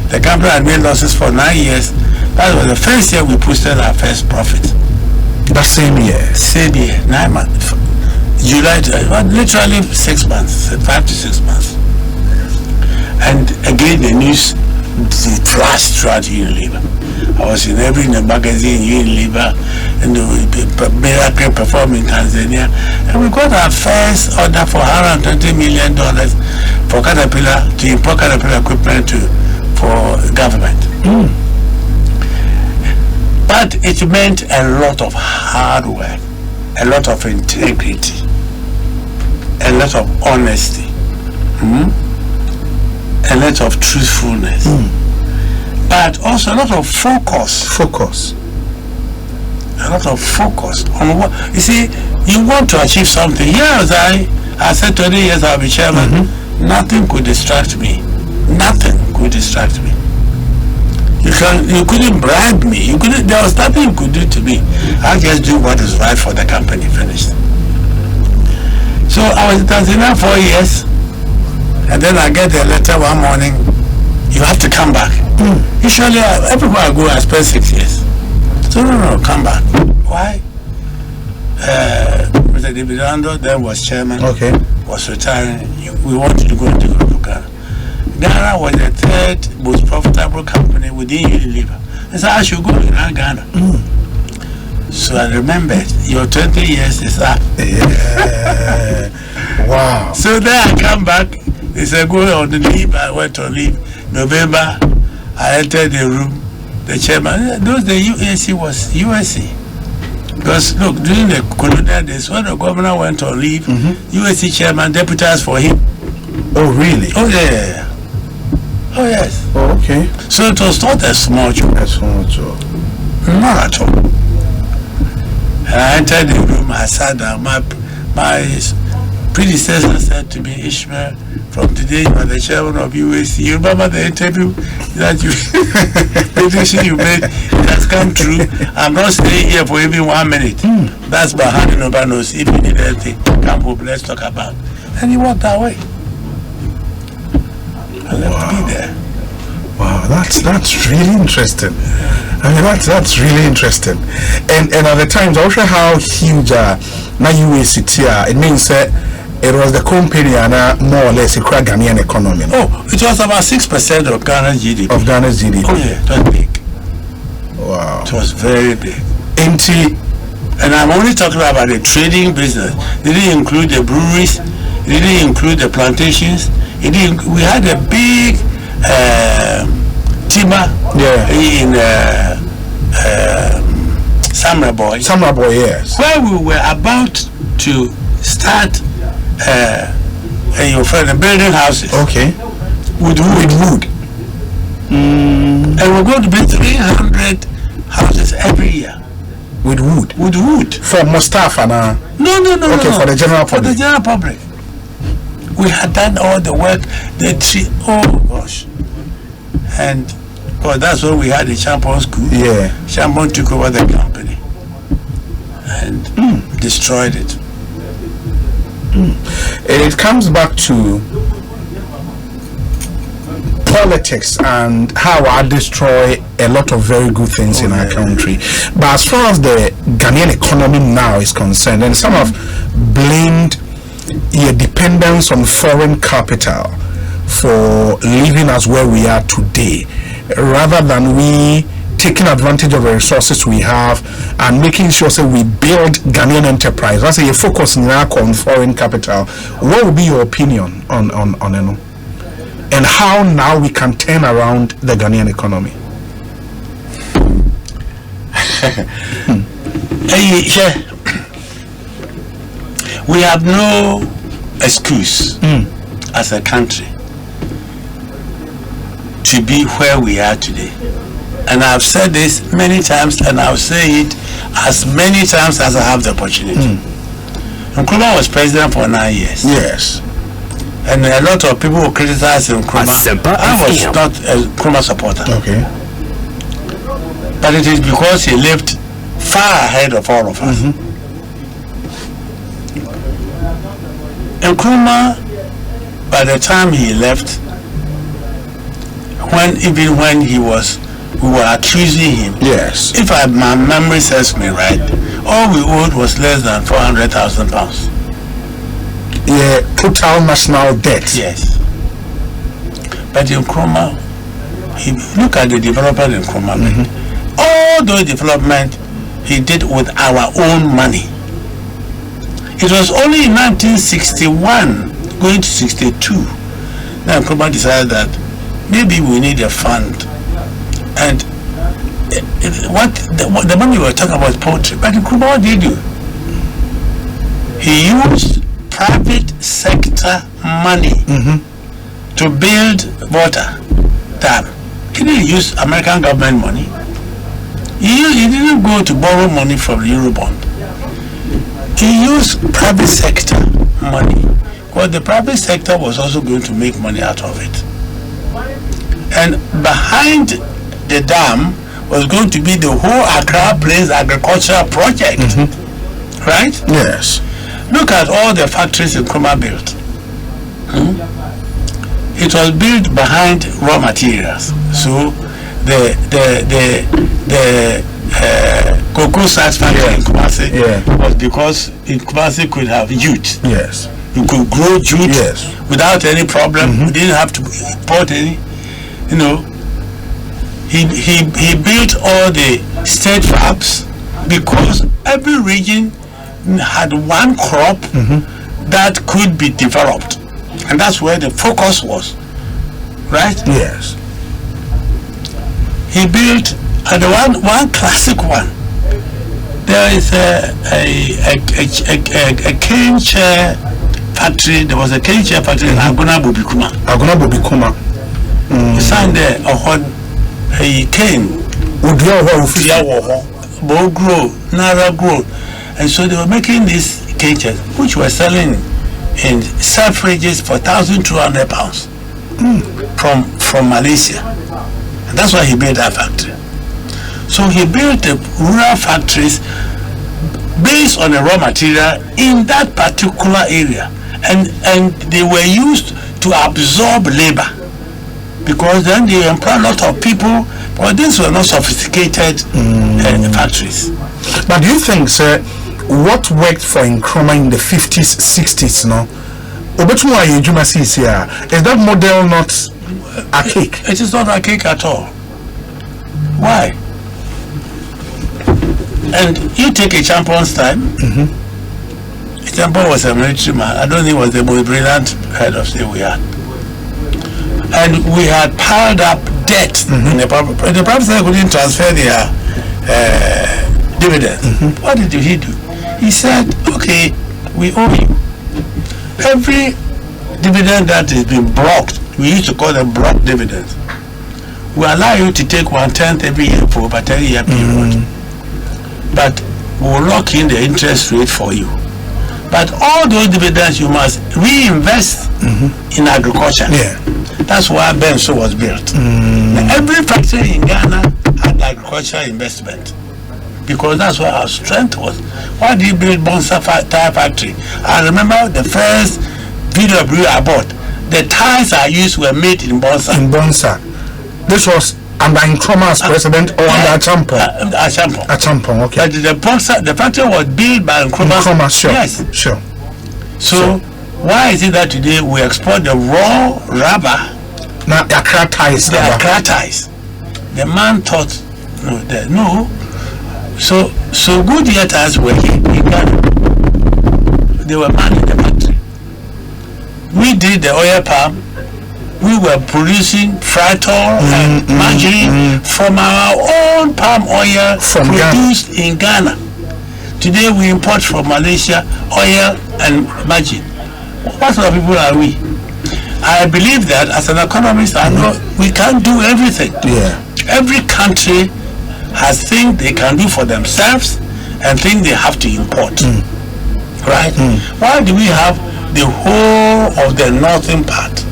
The company had made losses for 9 years. That was the first year we posted our first profit. That same year? Same year, 9 months. July, literally 6 months, 5 to 6 months. And again, the news flashed throughout Unilever. I was in every magazine, Unilever, and the miracle performed in Tanzania. And we got our first order for $120 million for Caterpillar, to import Caterpillar equipment for government. But it meant a lot of hard work, a lot of integrity, a lot of honesty, a lot of truthfulness, but also a lot of focus. A lot of focus on what you see. You want to achieve something. Here was I said 20 years I'll be chairman. Nothing could distract me. Nothing could distract me. You couldn't bribe me. There was nothing you could do to me. I just do what is right for the company. Finished. So I was in Tanzania 4 years, and then I get a letter one morning. You have to come back. Usually, everywhere I go, I spend 6 years. So no, come back. Why? Mr. David Ando then was chairman. Okay. Was retiring. We wanted to go into Ghana. Ghana was the 3rd most profitable company within Unilever. And so I should go to Ghana. So I remembered, your 20 years is up. Yeah. Wow. So then I come back. They said, go on the leave. I went on leave. November, I entered the room. The chairman, the UAC was USC. Because look, during the colonial days, when the governor went on leave, USC chairman deputized for him. Oh, really? Oh, yeah. Oh, yes. Oh, okay. So it was not a small job. A small job. Not at all. And I entered the room, I sat down. My predecessor said to me, Ismael, from today you are the chairman of UAC. You remember the interview that you made? It has come true. I'm not staying here for even 1 minute. That's by handing over notes. If you need anything, come home, let's talk about. And he walked away. I left me there. Wow, that's really interesting. I mean, that's really interesting. And at the times, I also how huge now UAC it means that it was the company and more or less a Ghanaian economy. Oh, it was about 6% of Ghana's GDP. Of Ghana's GDP. Oh yeah, it was big. Wow. It was very big. And I'm only talking about the trading business. It didn't include the breweries. It didn't include the plantations. We had a big timber in Samraboy. Samraboy, yes. Where we were about to start your friend building houses. Okay. With wood. And we're going to build 300 houses every year. With wood? With wood. For Mustafa now? No. Okay, for the general public. For the general public. We had done all the work, the tree, oh gosh. And that's when we had the Champion School. Yeah. Champion took over the company and destroyed it. It comes back to politics and how I destroy a lot of very good things in our country. But as far as the Ghanaian economy now is concerned, and some have blamed your dependence on foreign capital for leaving us where we are today, rather than we taking advantage of the resources we have and making sure that we build Ghanaian enterprise. That's a focus now on foreign capital. What would be your opinion on it? And how now we can turn around the Ghanaian economy? We have no excuse as a country to be where we are today. And I've said this many times, and I'll say it as many times as I have the opportunity. Nkrumah was president for 9 years. Yes. And a lot of people who criticize Nkrumah. I was not a Nkrumah supporter. Okay. But it is because he lived far ahead of all of us. Nkrumah, by the time he left, even when we were accusing him. Yes. If my memory serves me right, all we owed was less than £400,000. Yeah, total national debt. Yes. But in Nkrumah, look at the development in Nkrumah. All those development he did with our own money. It was only in 1961, going to 62, that Nkrumah decided that maybe we need a fund. And the money we were talking about is poetry, but Nkrumah, what did he do? He used private sector money to build water dam. He didn't use American government money. He didn't go to borrow money from the Eurobond. He used private sector money, because the private sector was also going to make money out of it. And behind the dam was going to be the whole Accra Plains agricultural project. Right? Yes. Look at all the factories Nkrumah built. It was built behind raw materials. So the cocoa sax factory in Kumasi was because in Kumasi could have jute. Yes. You could grow jute without any problem. You didn't have to import any. You know, he built all the state farms because every region had one crop that could be developed, and that's where the focus was, right? Yes. He built and one classic one. There is a cane chair factory. There was a cane chair factory in Agona Bobikuma. He signed there a cane would grow, Nara grow. And so they were making these cages, which were selling in self-rages for £1,200 from Malaysia. And that's why he built that factory. So he built the rural factories based on the raw material in that particular area. And they were used to absorb labor, because then they employ a lot of people, but these were not sophisticated factories. But do you think, sir, what worked for Nkrumah in the 50s, 60s, no? Is that model not archaic? It is not archaic at all. Why? And you take a Champion's time. A Champion was a military man. I don't think he was the most brilliant head of state we had. And we had piled up debt in the private sector couldn't transfer their dividends. What did he do? He said, okay, we owe you. Every dividend that has been blocked, we used to call them block dividends. We allow you to take 1/10 every year for about 10-year period. But we'll lock in the interest rate for you. But all those dividends you must reinvest in agriculture. Yeah. That's why Benso was built. Now, every factory in Ghana had agricultural investment because that's where our strength was. Why did you build Bonsa tire factory? I remember the first VW I bought. The tires I used were made in Bonsa. In Bonsa. This was under Nkrumah's president or under Achampong? Achampong. Achampong, okay. But the factory was built by Nkrumah. Sure. Yes. Sure. So why is it that today we export the raw rubber? Now, Accra ties. The man thought, no. So Goodyear tires were here in Ghana. They were manning the factory. We did the oil palm. We were producing fritol and margarine from our own palm oil produced in Ghana. Today we import from Malaysia oil and margarine. What sort of people are we? I believe that as an economist, I know we can't do everything. Yeah. Every country has things they can do for themselves and things they have to import. Right? Why do we have the whole of the northern part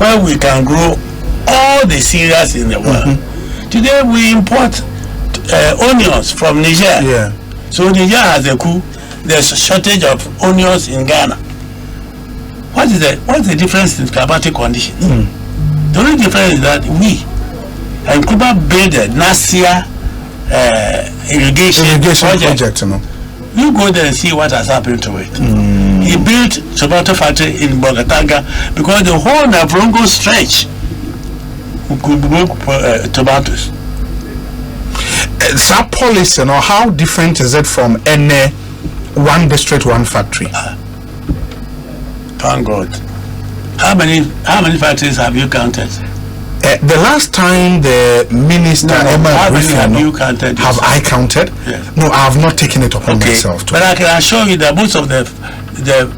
where we can grow all the cereals in the world? Today we import onions from Niger. Yeah. So Niger has a coup. There's a shortage of onions in Ghana. What's the difference in climatic conditions? The only difference is that we and Cuba built a Nasia irrigation project. You go there and see what has happened to it. He built tomato factory in Bogatanga because the whole Navrongo stretch could grow tomatoes. That policy, how different is it from any one district, one factory? Thank God. How many factories have you counted? The last time the minister have you counted? Have I counted? Yes. No, I have not taken it upon myself. But I can assure you that most of the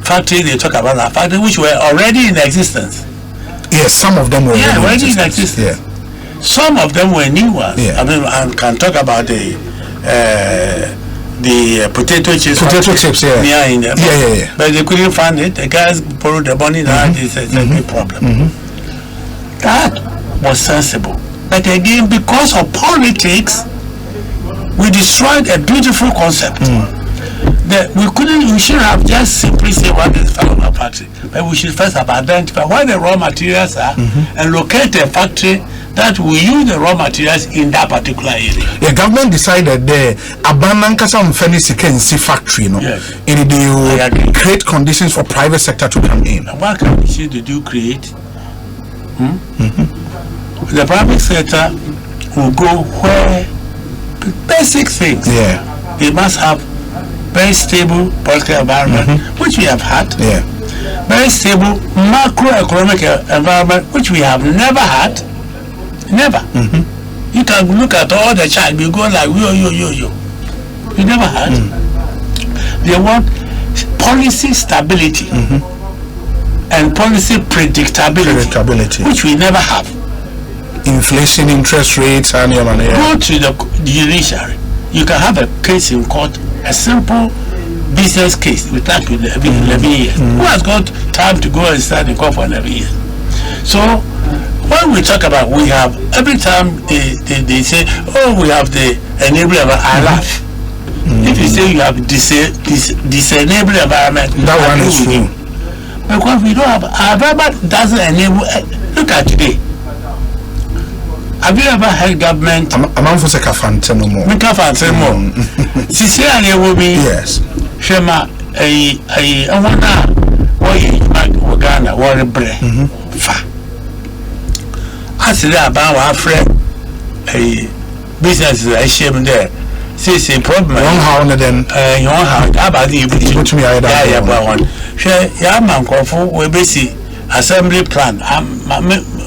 factories they talk about are factories which were already in existence. Yes, some of them were already in existence. Yeah. Some of them were new ones. Yeah. I mean, I can talk about the potato chips. Yeah. But they couldn't find it. The guys borrowed the money. That is a big problem. That was sensible. But again, because of politics, we destroyed a beautiful concept. We should have just simply said what is farmer factory, but we should first have identified where the raw materials are and locate a factory that will use the raw materials in that particular area. The government decided the Abanankasa Mfenisike factory, yes. And they will create conditions for private sector to come in. And what can we see to do create? The private sector will go where basic things. Yeah. They must have very stable political environment, which we have had. Yeah. Very stable macroeconomic environment, which we have never had. Never. You can look at all the child, we go like yo. You never had. They want policy stability and policy predictability, which we never have. Inflation, interest rates, and go to the judiciary. You can have a case in court, a simple business case without 11 years. Who has got time to go and start in court for 11 years? So when we talk about, we have, every time they say, oh, we have the enabling environment, I laugh. If you say you have disenabling environment, that one is true. Because we don't have, our environment doesn't enable. Look at today. Have you ever heard government? I'm for Sekafante no more. Sisi will be yes. Shema a wana wa Ghana wa bre fa. Asida about our friend a business I shame there. See problem. One how then one how about you put me yeah one. She ya man kofu we be see assembly plan.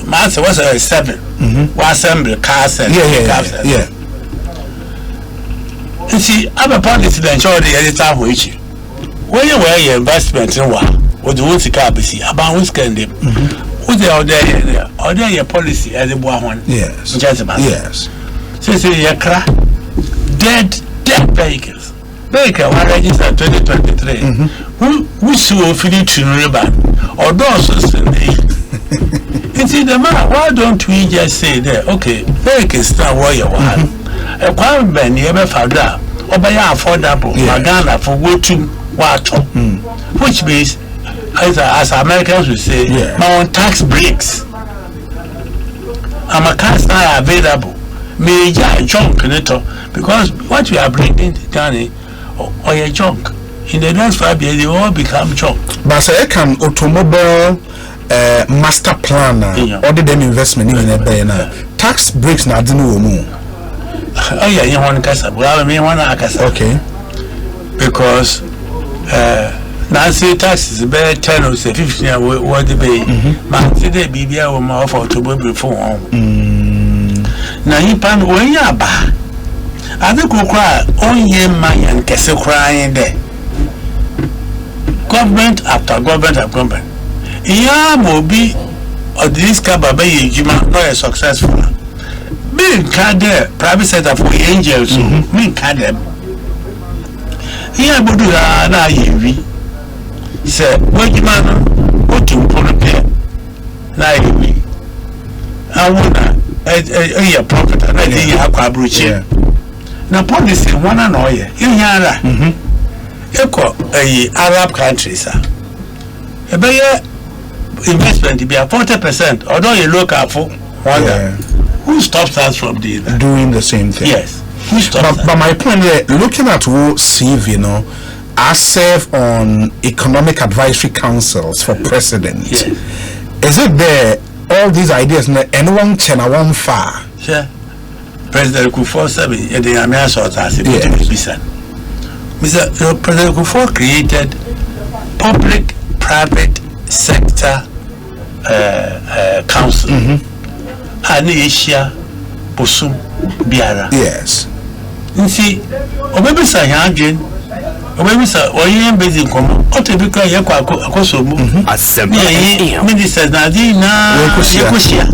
My answer was 7. We assemble cars and yeah. You see, I'm a policy that ensure the editor which when you wear your investment in what the ones car be see about which can them. Who's the order your policy as a one? Yes. Yes. So say your car dead vehicles. Baker was registered 2023. Who saw Philip River or those it's in the man. Why don't we just say that? Okay, Baker is not warrior one. A crime ban, you ever found out, or by affordable, Magana for waiting water, which means, as Americans would say, my own tax breaks. I'm a cast now available. Major junk in it because what we are bringing down or a junk in the next 5 years, they all become junk. But say can automobile master plan or the investment in a tax breaks na dinu mu. Oh yeah, you want kasa. Well, me want kasa. Okay. Because Nancy tax is better 10 or 15 what the pay. Man today BBI will more for to be before. Na you pan when you ba. I think we cry on ye man and kese crying there. Government after government after government. Yeah, mobi or this kababa yejima not successful. Me can there private sector for angels. Me can them. Here bodu na yewi. Say what you man what to put na yewi. I wanna a profit and I think you have quabruchi. Now policy one and all year. In Yara. Arab countries are. A better investment to be a 40%, although you look at for wonder who stops us from doing the same thing. Yes. Who stops but my point is looking at who CV, you know, I serve on economic advisory councils for president. Yes. Is it there all these ideas anyone can one far? Sure. President Kufuor said the American sort as it Mr. President Kufuor created public-private sector council. Asia Posum Biara. Yes. You see, Obebi Sayangin, Obebi Say, or you ain't busy come. Otebika Yakwa Akosomu. Ministers Nadina Yakushia.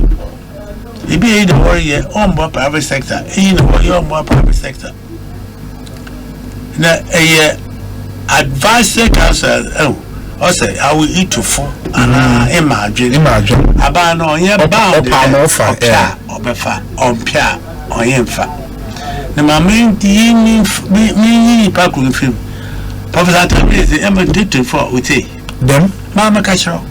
He be the warrior on board private sector. He know your more private sector. Now, a advisory council. Oh, I say I will eat to full. And imagine. About no, yeah, bound or pia or infa. The main me parking film. Professor Tabi is the eminent for we say. Them, Mama Castro.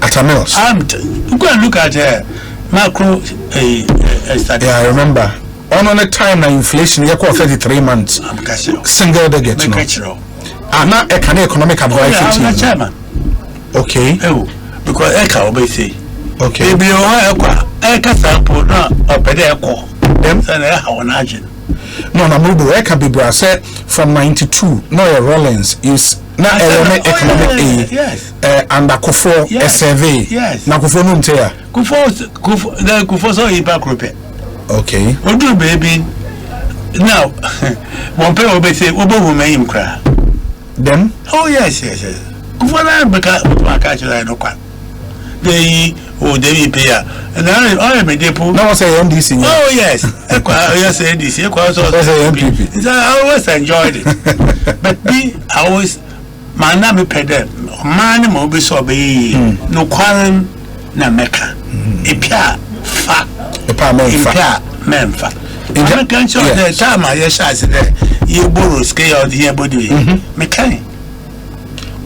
At a mills. Go and look at macro study. Yeah, I remember. On the time now inflation, you call 33 months. Single digit. Now, economic advisory chairman. Okay. Oh, because Eka obey. Okay. Maybe Eka sample now or Pedeko. Them send on agent. No, Eka Bibra said from 92. No, Rollins is now economic aid. Yes. And the Kufuor survey. Yes. Now Kufuor Nuntea. Kufuor so he back repair. Okay. What do baby? Now, one pair obey say, Obo will make him cry. Them? Oh, yes. Kufuor because I catch I know quite. They pay. And I made the pool. No, say MDC. Oh, yes. Yes, NDC. I always enjoyed it. But me, I always, my name paid them. Man, mobile so be no quarren, na mecca. Ipia, fa. Ipia, memfa. In the country, the time I said, you borrow scale of the body. Mechanic.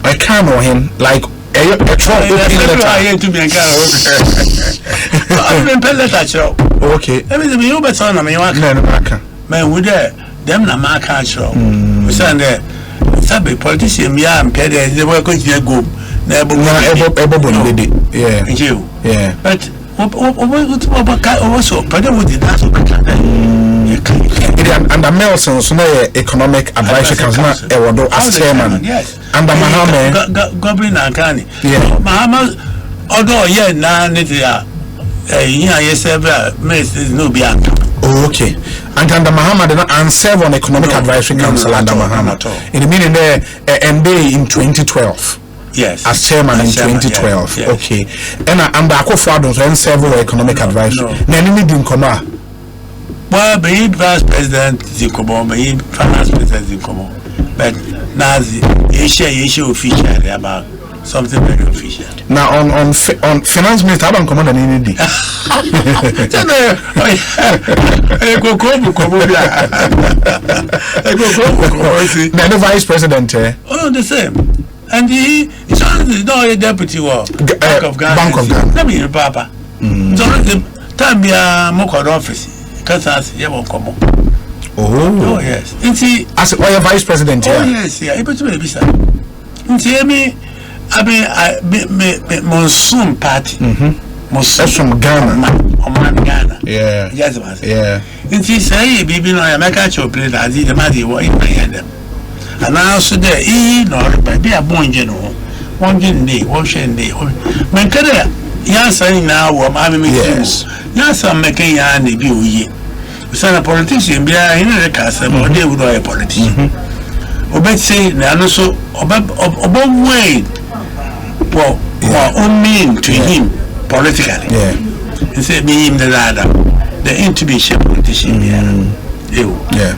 I can't know him like a Trump. Okay. Everything you better on me. Man, we there. Them na mark show. We send there. Sabe politician ya mpede they were going to go. Yeah. But also, but we did that. And the Melson, so economic advisory council, as chairman. Yes. And the Mahama Goblin and Kani. Yeah. Mahama, although now, yes, no bianca. Okay. And the Mahama did not answer on economic advisory council under Mahama. In the meaning there, MB in 2012. Yes. As chairman in 2012. Yes. Okay. And the Akofo don't several economic advisory. Nanini didn't come out. Well, be vice president Zinkomo, be finance president Zinkomo. but Nazi, you share official about something very official. Now on finance minister, I don't come on any day. The vice president. Oh, the same. And he's not a deputy Bank of Ghana. Bank of Ghana. Let me Papa. So the time be a Moko office. Because you won't come. Oh yes. As a vice president. Oh yes, yeah. Able to be sir. Me. I mean, Monsoon Party. Monsoon from Ghana. Ghana. Yeah. Yes, yeah. It is a baby no American chocolate. I did the money in my hand. And now so there, no, be a born general. One day, Man, can Yamson now, I'm yes. Yamson making yarn, the view. So a politician be in the castle, or they would be a politician. Obey say, now so, above way. Well, mean to him politically. Yeah. He said, me him the ladder, the intuition politician. Yeah.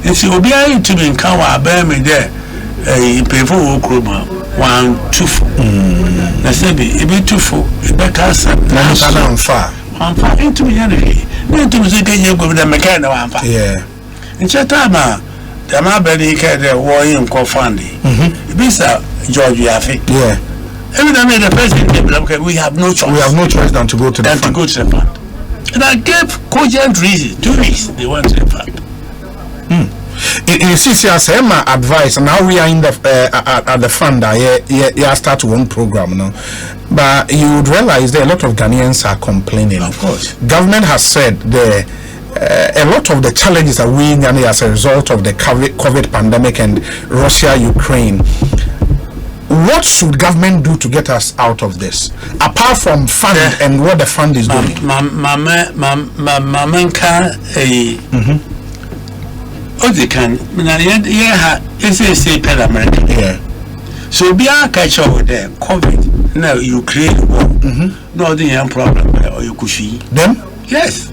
And so, be I to be in Kawa, bear me there, a painful croma, 1 2 4. I said, be 2 4, the castle, far. I'm far into me anyway. Then to say, you go with the mechanic one. Yeah. In Chatama, the Mabel had a war in Kofandi. This George Yaffe. Yeah. Every time the president, we have no choice. We have no choice than to go to the fund. And I gave cogent reasons. 2 weeks they went to the fund. In CCS, my advice, and now we are in the at the fund. I start one program now, but you would realize that a lot of Ghanaians are complaining. Of course, government has said a lot of the challenges that we Ghana as a result of the COVID pandemic and Russia-Ukraine. What should government do to get us out of this, apart from fund and what the fund is doing? Oh, they can. Say per America. Yeah. So be a catch over there. COVID. Now you create war. No, the young problem or you could see them. Yes.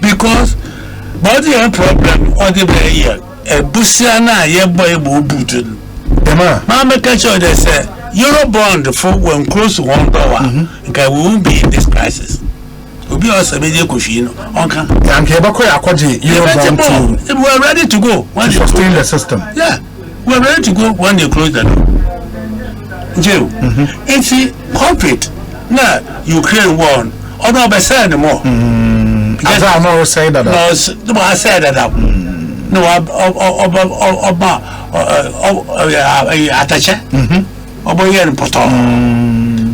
Because but the problem or the year a busiana ye boy booted. Mama catch over there say Eurobond for when close to $1. Okay, we won't be in this crisis. Be also media cushion on can we're ready to go when to sustain the system. Yeah, we're ready to go when they close the door. Joe, it's corporate. Now Ukraine won. Or no, I said no more. As I never say that. No, I said that. No, attache. Oboye in Porto.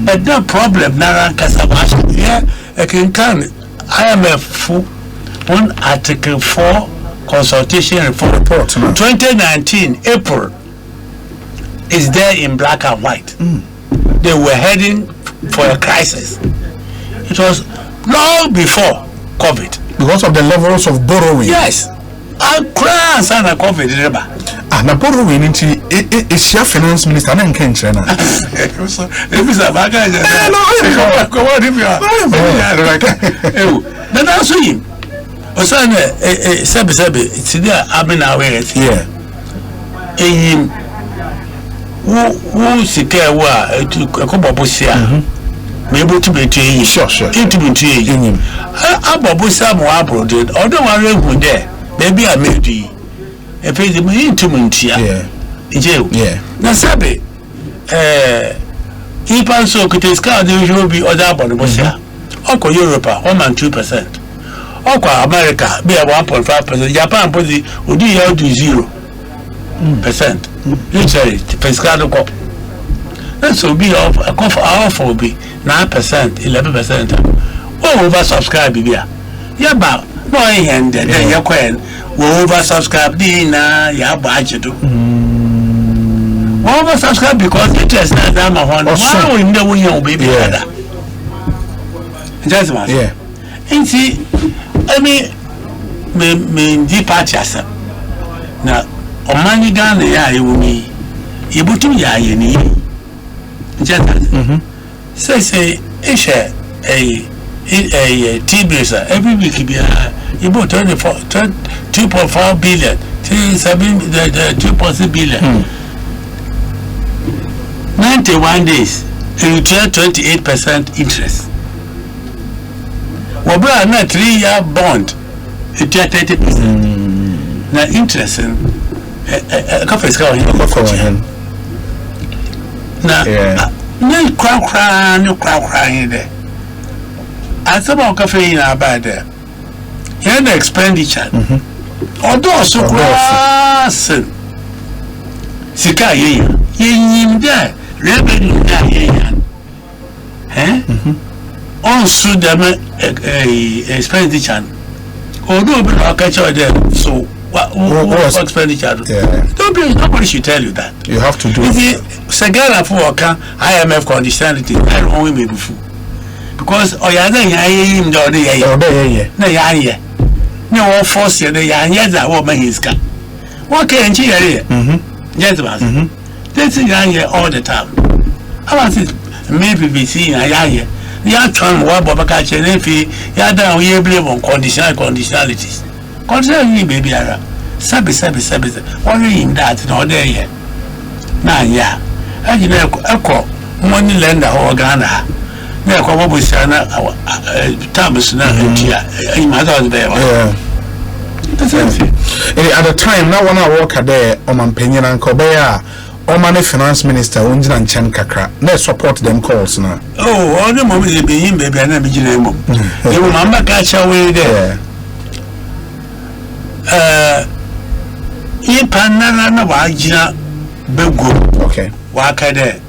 But no problem. Nara Casabash. Yeah. I can IMF on Article 4 consultation report 2019 April is there in black and white. They were heading for a crisis. It was long before COVID because of the levels of borrowing. Yes, I cry and I COVID remember. Na borrowing into is your finance minister and Kenchana. Then I saw him. Sabi, it's there. I've been aware. Yeah. Who secure what to a couple of Bosia. Maybe to be to you. Sure. Into be to you. Abobusa Moabro did. Although I read there, maybe I made you. A pay the into Muntia. Yeah. Now, Sabi, if I so could take car, there will be other Bonobosia. Oko Europe, 1 and 2%. Oko America, be a 1.5%. Japan, would you out to 0%. Literally, Pescado Cop. That's will be off a cough off will be 9%, 11%. Oh, over subscribe, yeah. Yeah, but no, and then you're quite. We oversubscribe na ya budget. Oversubscribe because interest na that my one. Why we know we your baby father? Just man. Yeah. And see, I mean, me di party asa. Na omani Ghana ya yumi. Ibutu ya yeni. Just say ishe a TBS every week be you bought 2.4 billion. the 2.6 billion. 91 days, and you charge 28% interest. Well, bro, not 3-year bond, you charge 30%. Now, interest in a coffee is going to now, no crowd there. As about coffee in our bad there. Here the expenditure. Although so cross Sika ye there. Revenue there. Also the expenditure. Although we catch out there, so what expenditure? Nobody should tell you that. You have to do it. Sagara for IMF conditionality. I don't only before. Because him the no force the that woman is got. What can you hear? Yes, that's all the time. I want it maybe be seen a year. The outcome what Baba catch and if he down we believe on conditionalities. Conditionality baby ara. Sabi. What are you in that no there yet? Nah, yeah. I know money lender or Ghana. Na kwa bobo sana terms na ntia in matters there. At the time now when I work there Omampenyin and Kobeya Omane finance minister Unjina and Chen Kakra na support them calls now. Oh, all the moment they be him baby and be jinemo. They will mamba catch away there. Ipanana na wajina bego. Okay. Waka there.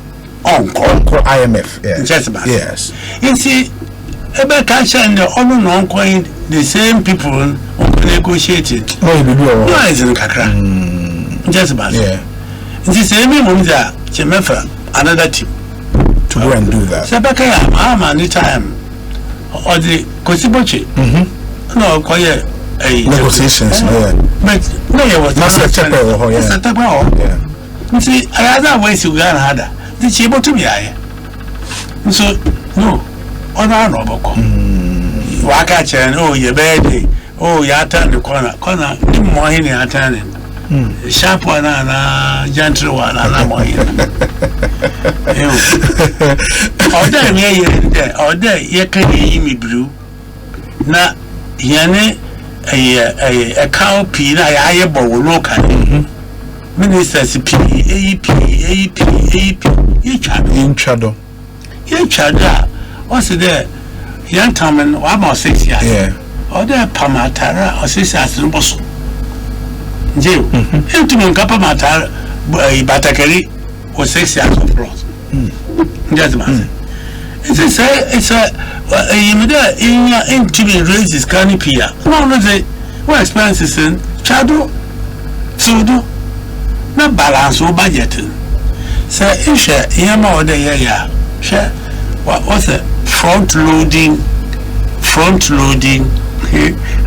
Uncle IMF, yes. You see, about catch and the non-coin, the same people negotiated. No, it's in Kakra. Just about it. The same moment that Jemefa, another team to go and do that. Sabaka, Mama, anytime or the Kosibochi. No, quite a negotiations. But no, it was not a temper. You see, I other ways you got harder. The chimo to me, so no, on our noble. Waka chen, oh, your baby, oh, ya turn the corner, more in your turning. Sharp one and gentle one, and I'm more here. Or there, ye can hear me blue. Na yane a cow pea, I bow local. Ministers AP, each other. What's there? Young Tommen, 1 or 6 years. Or there, Pamatara, or 6 years in Boston. Jill, him to me, Capamatara, Batakari, or 6 years of cross. Just man. It's a intimate raises canopia. One of the expenses in Chado, Sudo. Not balance or budgeting. So, if Yama or the share what's a front loading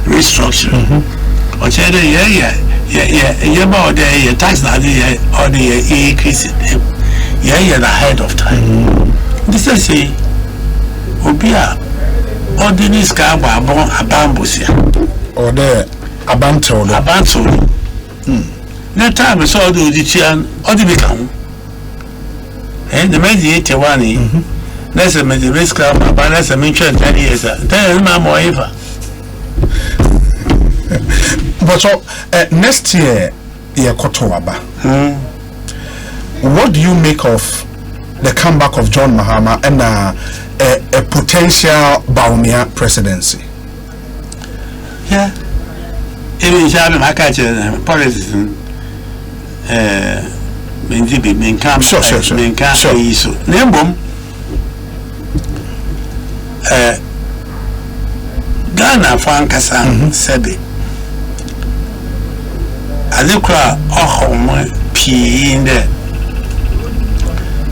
restructuring. Or cheddar, Yama or the tax or the increase it. Ahead of time. This is a Obia ordinary scar born a bambusia or the Abanto. No time we saw the Egyptian or the become. And the mediator one, that's a risk of my balance and mention 10 years. Tell him I'm more. But so next year, Kotowaba. What do you make of the comeback of John Mahama and a potential Baumia presidency? Yeah. Even Shabby Makacha politics. Sure. Nembom Ghana Frankasa Sebe Adekra Ohom P in there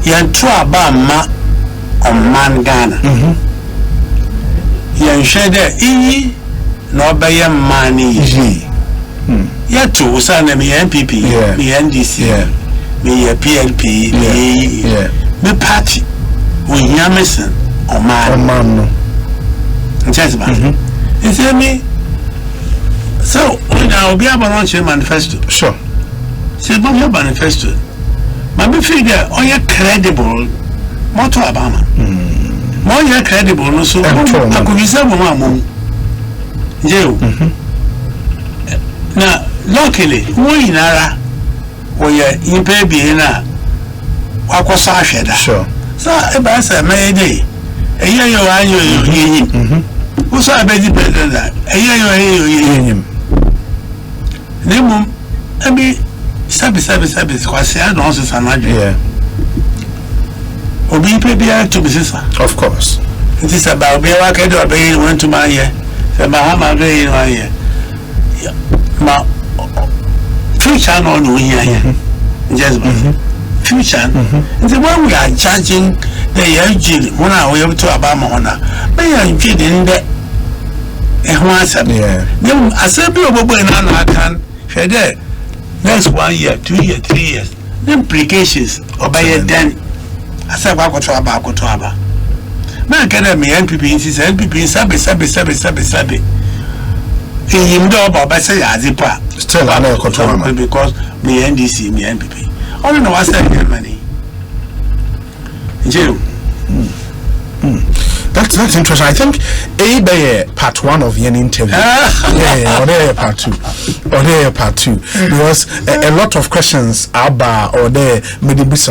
Yan Bama on Man Ghana Yan Shede no Bayam Mani yet to son me MPP, me NDC, me PLP, me party with Yamson or man. Just man. You see me? So now we have a launch manifesto. Sure. Say but your manifesto. My figure on your credible more to Obama. More your credible so I could be some Joe. Now luckily we in ara we in pay be na wakosa hweda. Sure. So e ba say my day. Eya yo anyo who saw a baby president that? A Nemo, I mean, Sabi, quite I don't know. Yeah. Or be prepared to be sister. Of course. It is about being like I do, I went to my year. The Bahama Bay in my year. My future no here. Just future. And the one we are charging the engine when I went to Obama, may I get in there. Yeah. Then I said, "Be able to can share there. Next 1 year, 2 years, 3 years. The implications of by a then." I said, "Back to Aba." Man, can me NPP? He said, "NPP sabi." He him do about say Azipa. Still, I know control because me NDC, me NPP. I don't know what's that money. Joe. That's interesting. I think part 1 of your interview. Yeah, or there part 2. Because a lot of questions are or there maybe but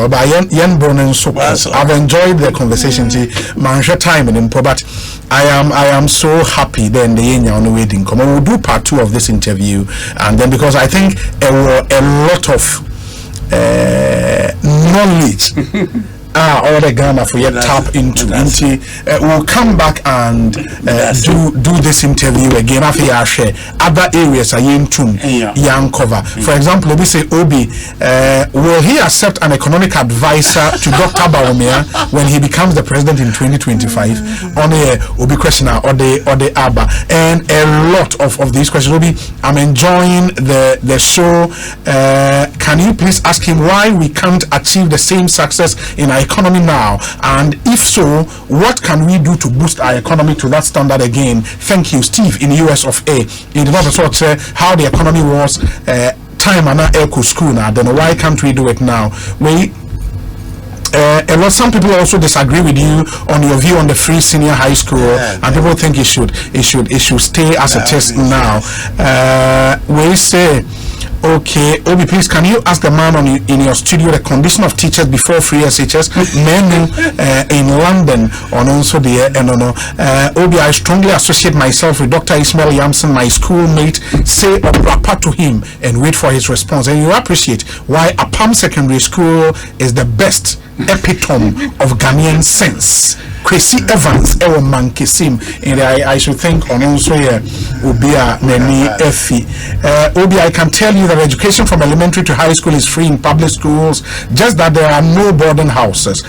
Yan Bronen so I've enjoyed the conversation. Man, time and but I am so happy then the Yenya on the wedding come. We'll do part 2 of this interview, and then because I think there were a lot of knowledge. All the Ghana for you tap into. We'll come back and do this interview again after you share other areas are into young cover. For example, we say Obi, will he accept an economic advisor to Dr. Baumia when he becomes the president in 2025? On the Obi questioner or the Abba, and a lot of these questions. Obi, I'm enjoying the show. Can you please ask him why we can't achieve the same success in our economy now, and if so, what can we do to boost our economy to that standard again? Thank you, Steve in US of A. In the other sort how the economy was time and eco school now, then why can't we do it now? A lot. Some people also disagree with you on your view on the free senior high school, and people think it should stay as it is now. We say, okay, Obi, please, can you ask the man in your studio the condition of teachers before free SHS menu in London on also the Obi, I strongly associate myself with Dr. Ismael Yamson, my schoolmate. Say a proper to him and wait for his response, and you appreciate why Apam Secondary School is the best epitome of Ghanaian sense. Kwesi Evans, Ewo Mankesim, and I should think on also Obia Neni Efi. Obi, I can tell you that education from elementary to high school is free in public schools, just that there are no boarding houses.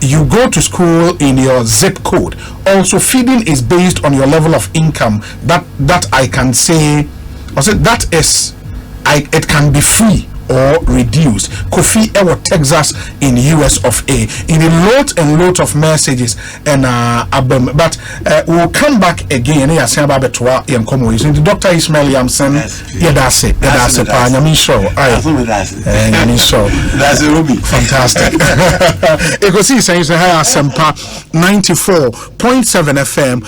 You go to school in your zip code. Also, feeding is based on your level of income. That I can say, it can be free or reduced. Kofi Ewo Texas in US of A. In a lot of messages and but we'll come back again. Yes, about the Dr. Ismael Yamson. Yeah, that's it. That's it. I'm sure. I'm sure. That's Ruby. Fantastic. Ekosiisen is a higher 94.7 FM.